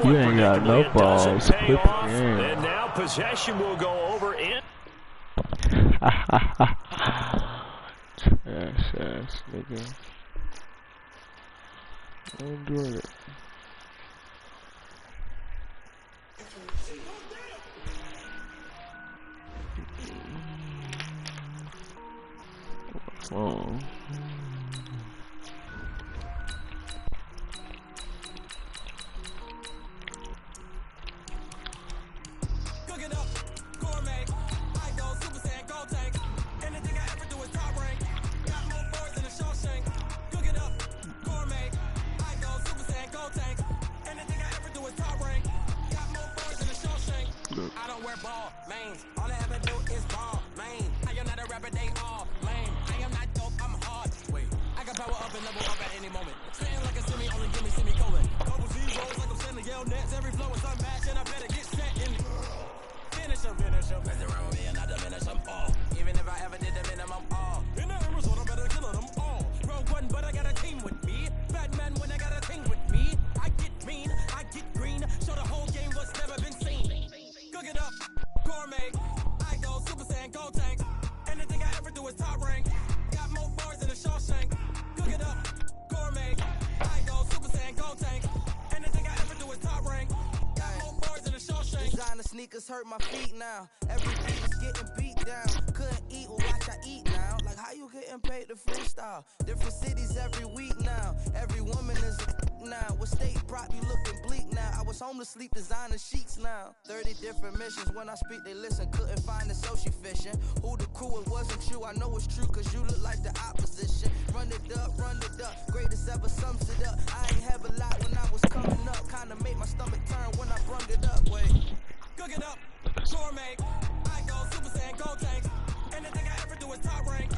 You ain't got no balls. Quit the game.
And now possession will go over in.
Trash ass nigga. I'm doing it. Oh.
Cook it up, gourmet. I go Super Saiyan, go tank. Anything I ever do is top rank. Got more boys than a Shawshank. Cook it up, gourmet. I go Super Saiyan, go tank. Anything I ever do is top rank. Got more boys than a Shawshank. I don't wear ball, man. All I ever do is ball, man. I am not a rapper, they all, man. I am not dope, I'm hard. Wait, I can power up and level up at any moment. Staying like a semi, only give me semicolon. Double zeros like I'm sending yell nets. Every flow is unmatched and I better get set in. Finish them. Mess around with me and I diminish them all. Even if I ever did the minimum all. In the Arizona, better kill them all. Rogue one, but I got a team with me. Batman when I got a team with me. I get mean, I get green. Show the whole game what's never been seen. Cook it up, gourmet. I go Super Saiyan, go tank. Anything I ever do is top rank. Got more bars than a Shawshank. Cook it up, gourmet. I go Super Saiyan, go tank. Anything I ever do is top rank. Got more bars than a Shawshank. Designer sneakers hurt my feet now. Every beat is getting beat down. Couldn't eat, well, watch I eat now. Like how you getting paid to freestyle? Different cities every week now. Every woman is a now. What state brought you looking bleak now? I was home. homeless sleep designer sheets now. 30 different missions. When I speak, they listen. Couldn't find the social fishing. Who the crew, it wasn't you. I know it's true, cause you look like the opposition. Run it up, greatest ever sums it up. I ain't have a lot when I was coming up. Kinda made my stomach turn when I brung it up. Wait.
Cook it up, gourmet. I go Super Saiyan, gold tanks. Anything I ever do is top rank.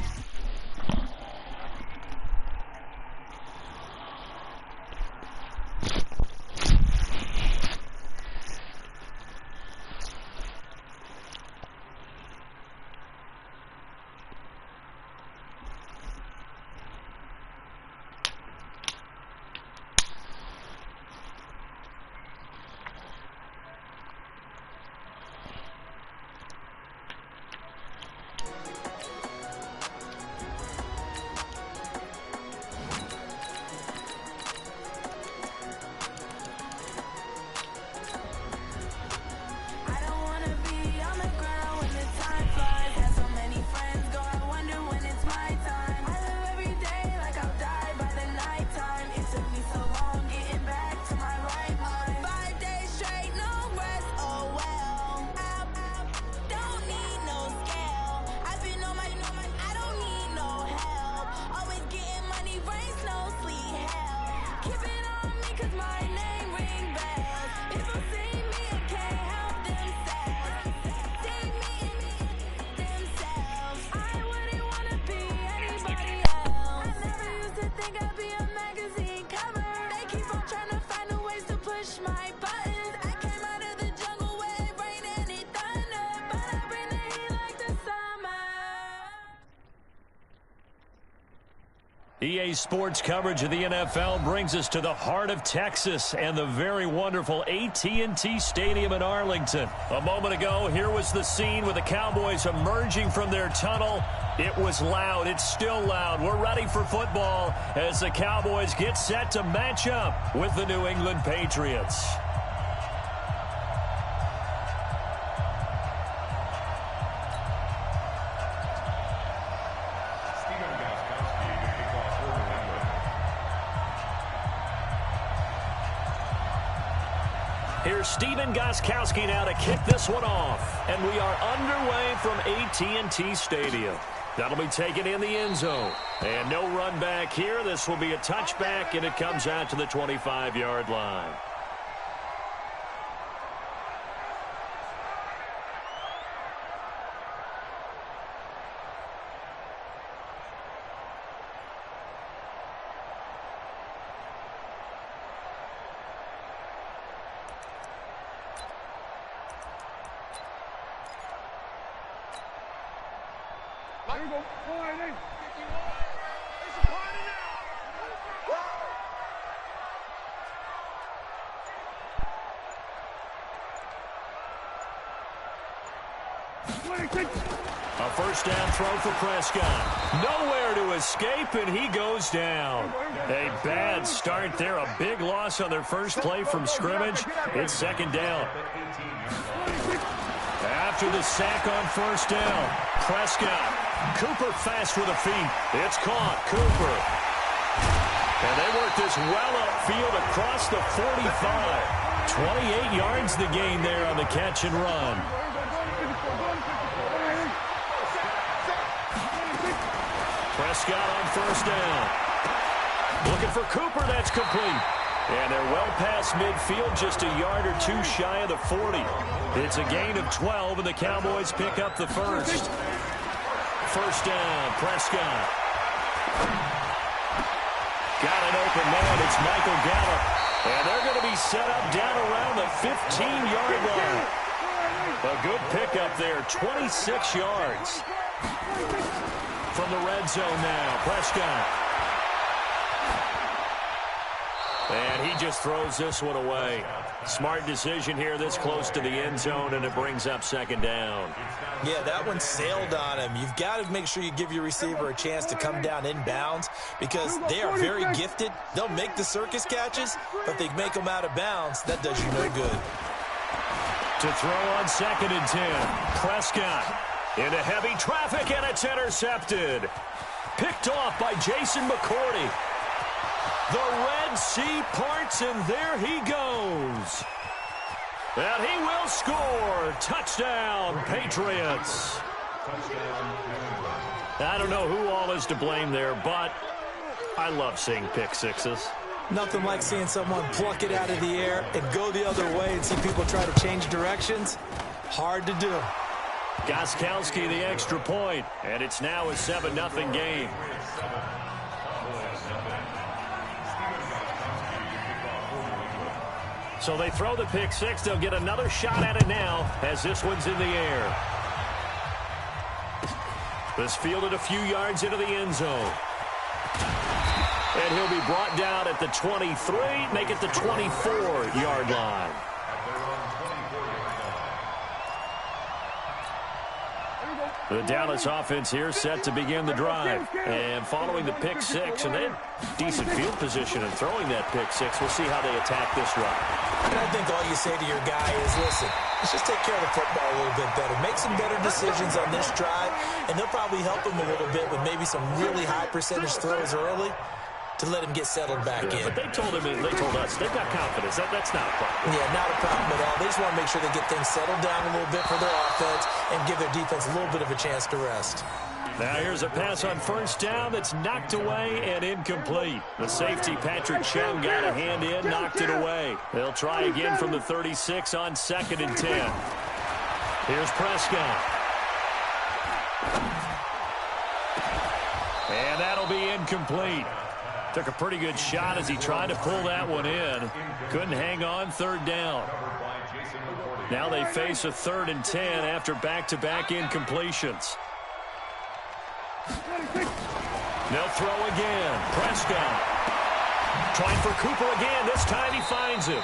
EA Sports coverage of the NFL brings us to the heart of Texas and the very wonderful AT&T Stadium in Arlington. A moment ago, here was the scene with the Cowboys emerging from their tunnel. It was loud. It's still loud. We're ready for football as the Cowboys get set to match up with the New England Patriots. Here's Stephen Gostkowski now to kick this one off. And we are underway from AT&T Stadium. That'll be taken in the end zone. And no run back here. This will be a touchback, and it comes out to the 25-yard line.
There you go. All right, hey.
It's a party
now. A first down throw for Prescott. Nowhere to escape, and he goes down. A bad start there. A big loss on their first play from scrimmage. It's second down. After the sack on first down, Prescott. Cooper fast with the feet. It's caught. Cooper. And they work this well upfield across the 45. 28 yards the gain there on the catch and run. Prescott on first down. Looking for Cooper. That's complete. And they're well past midfield, just a yard or two shy of the 40. It's a gain of 12, and the Cowboys pick up the first. First down, Prescott. Got an open man. It's Michael Gallup. And they're going to be set up down around the 15-yard line. A good pickup there, 26 yards. From the red zone now, Prescott. And he just throws this one away. Smart decision here this close to the end zone, and it brings up second down.
Yeah, that one sailed on him. You've got to make sure you give your receiver a chance to come down inbounds because they are very gifted. They'll make the circus catches, but if they make them out of bounds, that does you no good.
To throw on second and 10, Prescott into heavy traffic, and it's intercepted. Picked off by Jason McCourty. The Red Sea parts, and there he goes. And he will score. Touchdown, Patriots. I don't know who all is to blame there, but I love seeing pick sixes.
Nothing like seeing someone pluck it out of the air and go the other way and see people try to change directions. Hard to do.
Gostkowski the extra point, and it's now a 7-0 game. So they throw the pick six. They'll get another shot at it now as this one's in the air. This fielded a few yards into the end zone. And he'll be brought down at the 23, make it the 24-yard line. The Dallas offense here set to begin the drive. And following the pick six, and they had decent field position in throwing that pick six. We'll see how they attack this drive.
And I think all you say to your guy is, listen, let's just take care of the football a little bit better. Make some better decisions on this drive, and they'll probably help him a little bit with maybe some really high percentage throws early to let him get settled back in.
But they told us, they've got confidence. That's not a problem.
Yeah, not a problem at all. They just want to make sure they get things settled down a little bit for their offense and give their defense a little bit of a chance to rest.
Now here's a pass on first down that's knocked away and incomplete. The safety, Patrick Chung, got a hand in, knocked it away. They'll try again from the 36 on 2nd and 10. Here's Prescott. And that'll be incomplete. Took a pretty good shot as he tried to pull that one in. Couldn't hang on, 3rd down. Now they face a 3rd and 10 after back-to-back incompletions. They'll throw again. Prescott. Trying for Cooper again. This time he finds him.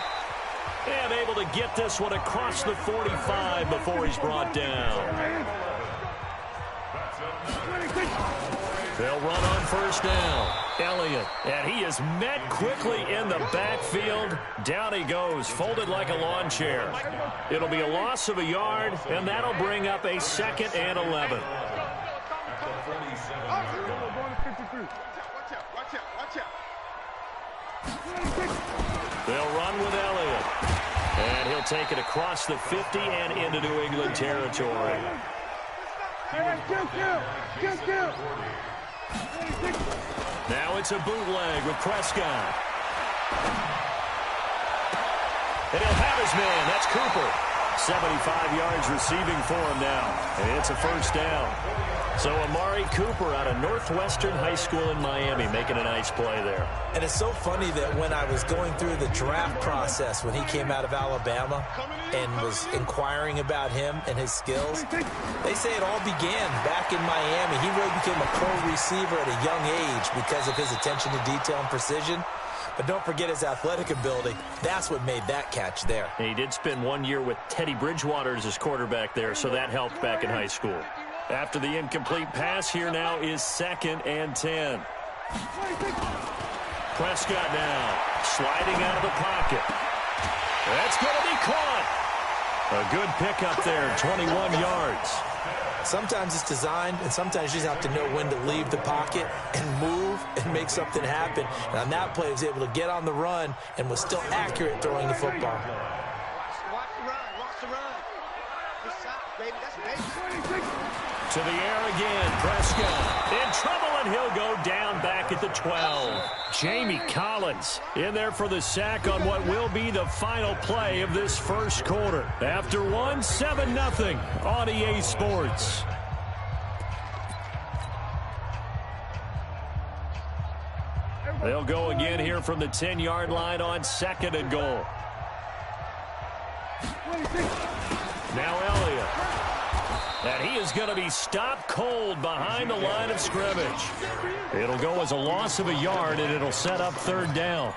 And able to get this one across the 45 before he's brought down. They'll run on first down. Elliott, and he is met quickly in the backfield. Down he goes, folded like a lawn chair. It'll be a loss of a yard, and that'll bring up a 2nd and 11. They'll run with Elliott. And he'll take it across the 50 and into New England territory. Now it's a bootleg with Prescott. And he'll have his man. That's Cooper. 75 yards receiving for him now. And it's a first down. So Amari Cooper out of Northwestern High School in Miami making a nice play there.
And it's so funny that when I was going through the draft process when he came out of Alabama and was inquiring about him and his skills, they say it all began back in Miami. He really became a pro receiver at a young age because of his attention to detail and precision. But don't forget his athletic ability. That's what made that catch there.
And he did spend 1 year with Teddy Bridgewater as his quarterback there, so that helped back in high school. After the incomplete pass, here now is 2nd and 10. Prescott now sliding out of the pocket. That's going to be caught. A good pickup there, 21 yards.
Sometimes it's designed, and sometimes you just have to know when to leave the pocket and move and make something happen. And on that play, he was able to get on the run and was still accurate throwing the football.
Watch the run. Watch the run. Good shot, baby. That's baby.
To the air again, Prescott in trouble, and he'll go down back at the 12. Jamie Collins in there for the sack on what will be the final play of this first quarter. After 7-0 on EA Sports. They'll go again here from the 10-yard line on 2nd and goal. Now Elliott. And he is going to be stopped cold behind the line of scrimmage. It'll go as a loss of a yard, and it'll set up 3rd down.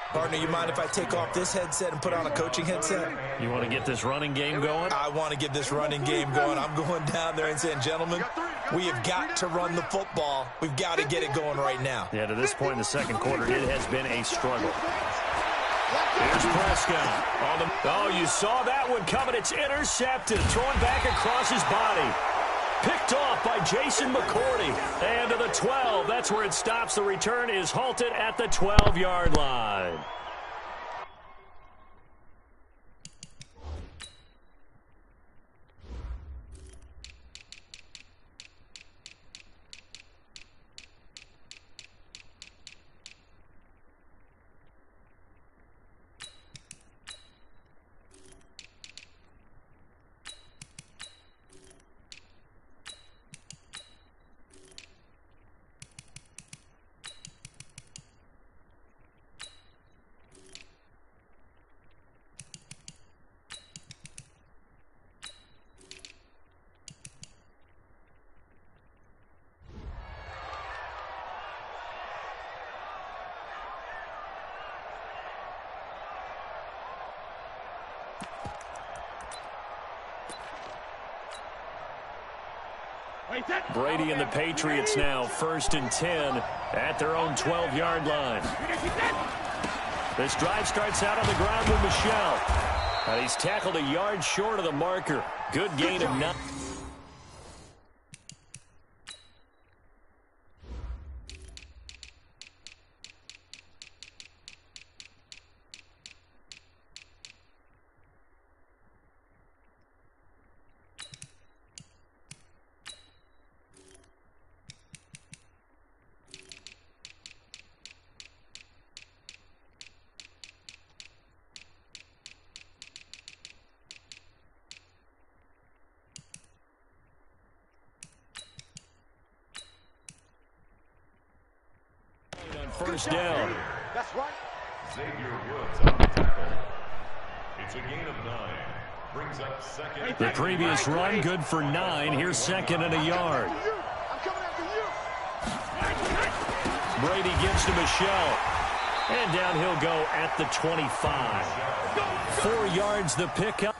Partner, you mind if I take off this headset and put on a coaching headset?
You want to get this running game going?
I want to get this running game going. I'm going down there and saying, gentlemen, we have got to run the football. We've got to get it going right now.
Yeah, to this point in the second quarter, it has been a struggle. Here's Prescott. Oh, you saw that one coming. It's intercepted. Thrown back across his body. Picked off by Jason McCourty. And to the 12. That's where it stops. The return is halted at the 12-yard line. Brady and the Patriots now 1st and 10 at their own 12-yard line. This drive starts out on the ground with Michel. And he's tackled a yard short of the marker. Good gain of 9. First down.
That's right.
Xavier Woods on the tackle. It's a gain of 9. Brings up second.
The previous run good for 9. Here's 2nd and a yard.
I'm coming after you.
Brady gives to Michel. And down he'll go at the 25. 4 yards the pickup.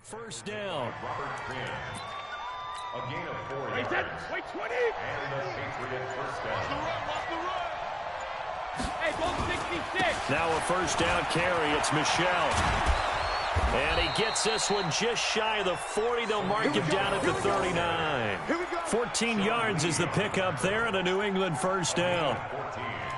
First down.
Robert Quinn. A gain of 4 yards.
Wait, 20.
And the Patriot first down.
Hey, go 66.
Now a first down carry. It's Michel. And he gets this one just shy of the 40. They'll mark him down at the 39. 14 yards is the pickup there and a New England first down.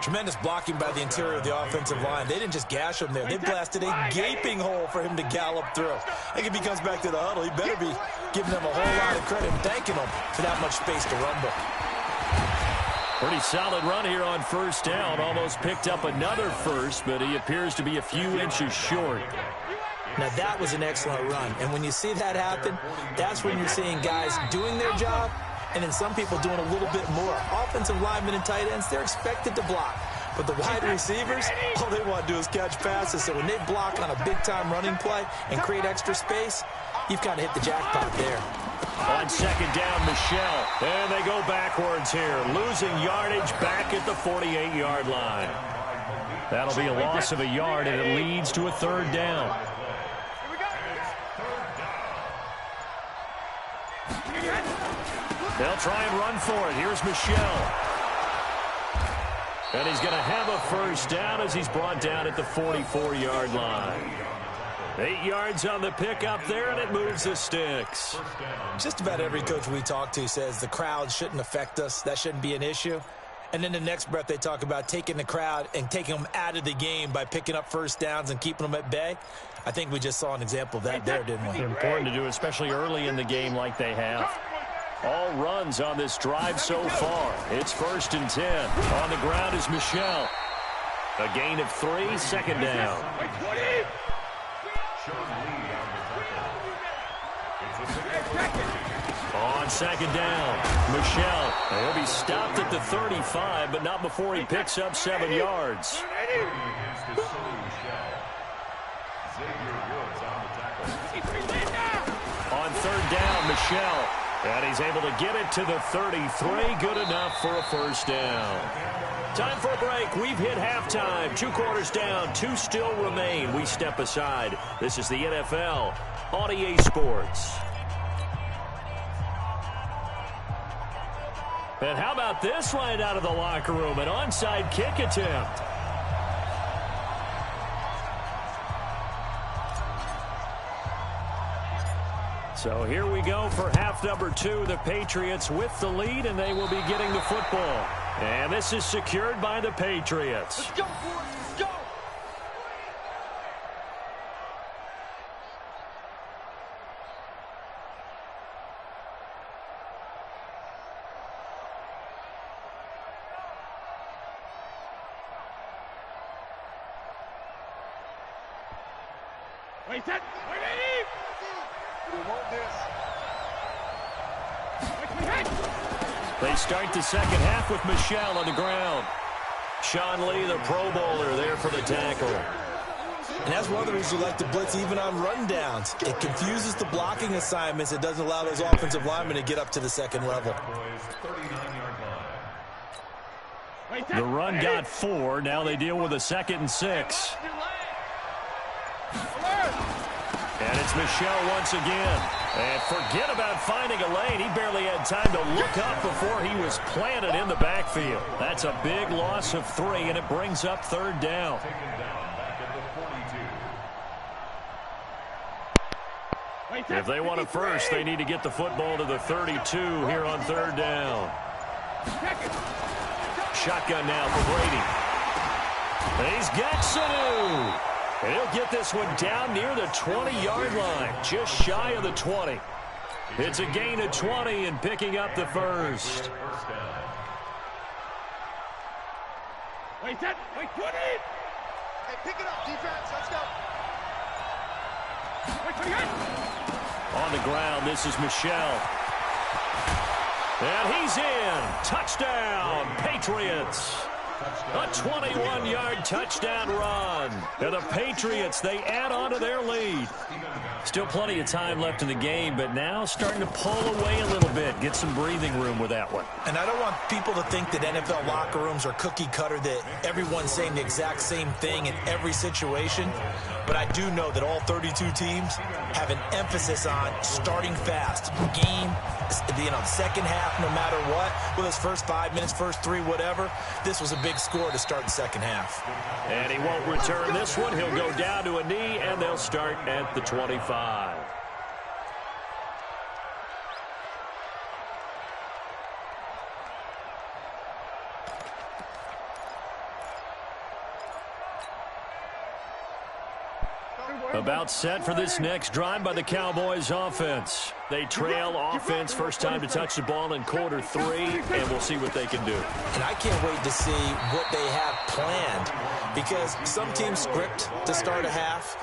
Tremendous blocking by the interior of the offensive line. They didn't just gash him there. They blasted a gaping hole for him to gallop through. I think if he comes back to the huddle, he better be giving them a whole lot of credit and thanking them for that much space to rumble.
Pretty solid run here on first down. Almost picked up another first, but he appears to be a few inches short.
Now, that was an excellent run. And when you see that happen, that's when you're seeing guys doing their job and then some people doing a little bit more. Offensive linemen and tight ends, they're expected to block. But the wide receivers, all they want to do is catch passes. So when they block on a big-time running play and create extra space, you've kind of hit the jackpot there.
On second down, Michel. And they go backwards here. Losing yardage back at the 48-yard line. That'll be a loss of a yard, and it leads to a third down. They'll try and run for it. Here's Michel. And he's going to have a first down as he's brought down at the 44-yard line. 8 yards on the pickup there, and it moves the sticks.
Just about every coach we talk to says the crowd shouldn't affect us. That shouldn't be an issue. And then the next breath they talk about taking the crowd and taking them out of the game by picking up first downs and keeping them at bay. I think we just saw an example of that there, didn't we?
Important to do, especially early in the game like they have. All runs on this drive so far. It's 1st and 10. On the ground is Michel. A gain of 3, second down. On second down, Michel. He'll be stopped at the 35, but not before he picks up 7 yards. On third down, Michel. And he's able to get it to the 33. Good enough for a first down. Time for a break. We've hit halftime. 2 quarters down. 2 still remain. We step aside. This is the NFL on EA Sports. And how about this right out of the locker room? An onside kick attempt. So here we go for half number 2. The Patriots with the lead, and they will be getting the football. And this is secured by the Patriots.
Let's go, boys. Let's go.
Wait, set. Wait,
We want this.
They start the second half with Michel on the ground. Sean Lee, the Pro Bowler, there for the tackle.
And that's one of the reasons you like to blitz even on rundowns. It confuses the blocking assignments. It doesn't allow those offensive linemen to get up to the second level.
The run got 4. Now they deal with a 2nd and 6. And it's Michel once again. And forget about finding a lane. He barely had time to look up before he was planted in the backfield. That's a big loss of 3, and it brings up 3rd down. If they want a first, they need to get the football to the 32 here on 3rd down. Shotgun now for Brady. He's got Sanu. And he'll get this one down near the 20-yard line, just shy of the 20. It's a gain of 20 and picking up the first.
Wait, put it!
Hey, pick it up, defense. Let's go.
On the ground, this is Michel. And he's in. Touchdown, Patriots. A 21-yard touchdown run. And the Patriots, they add on to their lead. Still plenty of time left in the game, but now starting to pull away a little bit. Get some breathing room with that one.
And I don't want people to think that NFL locker rooms are cookie cutter, that everyone's saying the exact same thing in every situation. But I do know that all 32 teams have an emphasis on starting fast. Game, second half, no matter what. Whether it's first 5 minutes, first 3, whatever. This was a big score to start the second half.
And he won't return this one. He'll go down to a knee, and they'll start at the 25. About set for this next drive by the Cowboys offense. They trail offense, first time to touch the ball in quarter 3, and we'll see what they can do.
And I can't wait to see what they have planned, because some teams script to start a half.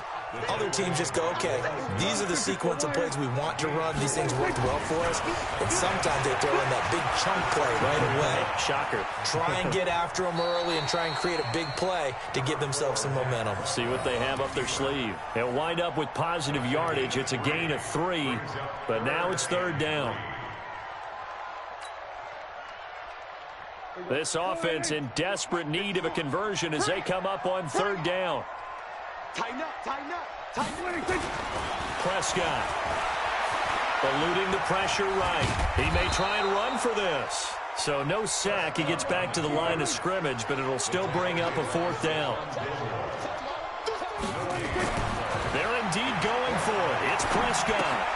Other teams just go, okay, these are the sequence of plays we want to run. These things worked well for us. And sometimes they throw in that big chunk play right away.
Shocker.
Try and get after them early and try and create a big play to give themselves some momentum.
See what they have up their sleeve. They'll wind up with positive yardage. It's a gain of 3, but now it's 3rd down. This offense in desperate need of a conversion as they come up on 3rd down.
Tighten up, tighten up, tighten up.
Prescott eluding the pressure right. He may try and run for this. So no sack. He gets back to the line of scrimmage, but it'll still bring up a 4th down. They're indeed going for it. It's Prescott.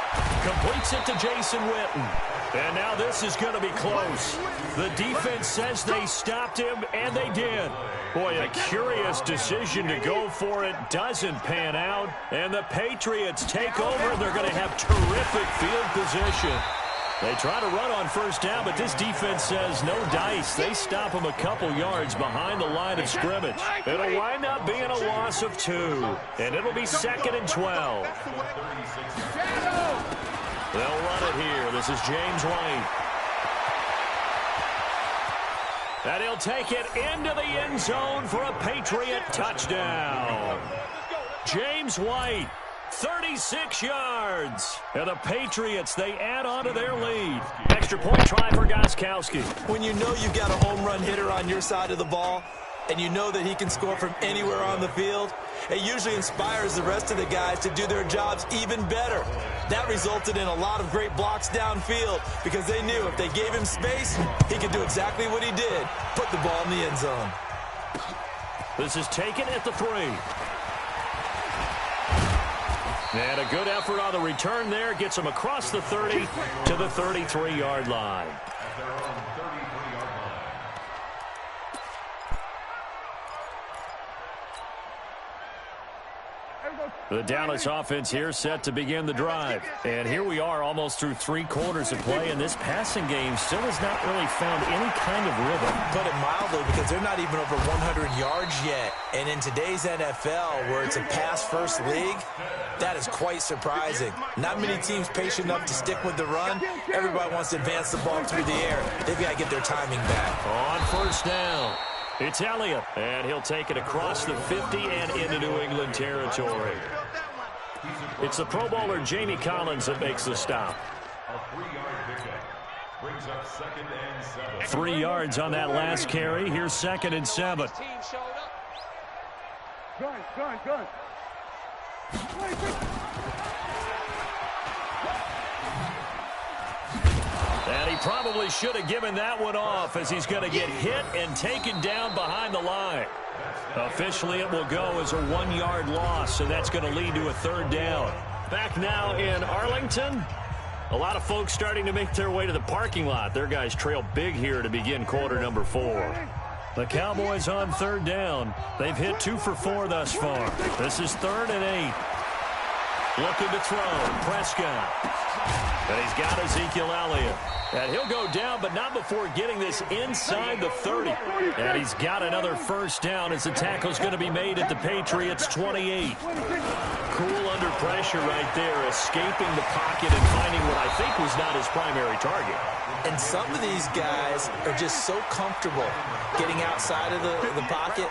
Completes it to Jason Witten. And now this is going to be close. The defense says they stopped him, and they did. Boy, a curious decision to go for it doesn't pan out. And the Patriots take over. They're going to have terrific field position. They try to run on 1st down, but this defense says no dice. They stop them a couple yards behind the line of scrimmage. It'll wind up being a loss of 2. And it'll be 2nd and 12. They'll run it here. This is James White. And he'll take it into the end zone for a Patriot touchdown. James White, 36 yards. And the Patriots, they add on to their lead. Extra point try for Gostkowski.
When you know you've got a home run hitter on your side of the ball, and you know that he can score from anywhere on the field, it usually inspires the rest of the guys to do their jobs even better. That resulted in a lot of great blocks downfield because they knew if they gave him space, he could do exactly what he did, put the ball in the end zone.
This is taken at the 3. And a good effort on the return there. Gets him across the 30 to the 33-yard line. The Dallas offense here set to begin the drive. And here we are almost through 3 quarters of play, and this passing game still has not really found any kind of rhythm.
Put it mildly, because they're not even over 100 yards yet. And in today's NFL, where it's a pass-first league, that is quite surprising. Not many teams patient enough to stick with the run. Everybody wants to advance the ball through the air. They've got to get their timing back.
On 1st down. It's Elliott, and he'll take it across the 50 and into New England territory. It's the Pro Bowler Jamie Collins that makes the stop.
A 3-yard pickup brings up 2nd and 7.
3 yards on that last carry. Here's 2nd and 7.
Gun.
And he probably should have given that one off, as he's going to get hit and taken down behind the line. Officially, it will go as a 1-yard loss, so that's going to lead to a 3rd down. Back now in Arlington. A lot of folks starting to make their way to the parking lot. Their guys trail big here to begin quarter number 4. The Cowboys on 3rd down. They've hit 2 for 4 thus far. This is 3rd and 8. Looking to throw. Prescott. And he's got Ezekiel Elliott. And he'll go down, but not before getting this inside the 30. And he's got another 1st down as the tackle's going to be made at the Patriots' 28. Cool under pressure right there, escaping the pocket and finding what I think was not his primary target.
And some of these guys are just so comfortable getting outside of the pocket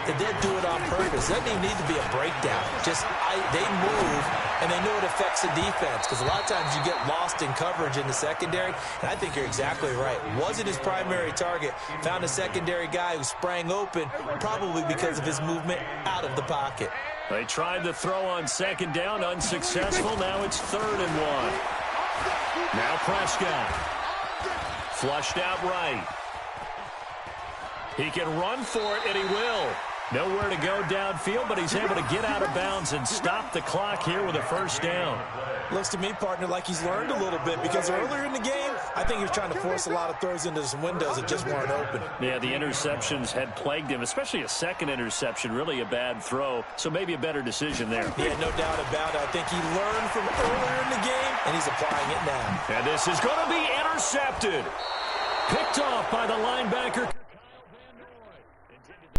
that they'll do it on purpose. Doesn't even need to be a breakdown. They move, and they know it affects the defense, because a lot of times you get lost in coverage in the secondary, and I think you're exactly right. Wasn't his primary target. Found a secondary guy who sprang open, probably because of his movement out of the pocket.
They tried the throw on 2nd down, unsuccessful. Now it's 3rd and 1. Now Prescott. Flushed out right. He can run for it, and he will. Nowhere to go downfield, but he's able to get out of bounds and stop the clock here with a 1st down.
Looks to me, partner, like he's learned a little bit, because earlier in the game, I think he was trying to force a lot of throws into some windows that just weren't open.
Yeah, the interceptions had plagued him, especially a 2nd interception, really a bad throw, so maybe a better decision there.
Yeah, no doubt about it. I think he learned from earlier in the game, and he's applying it now.
And this is going to be intercepted. Picked off by the linebacker.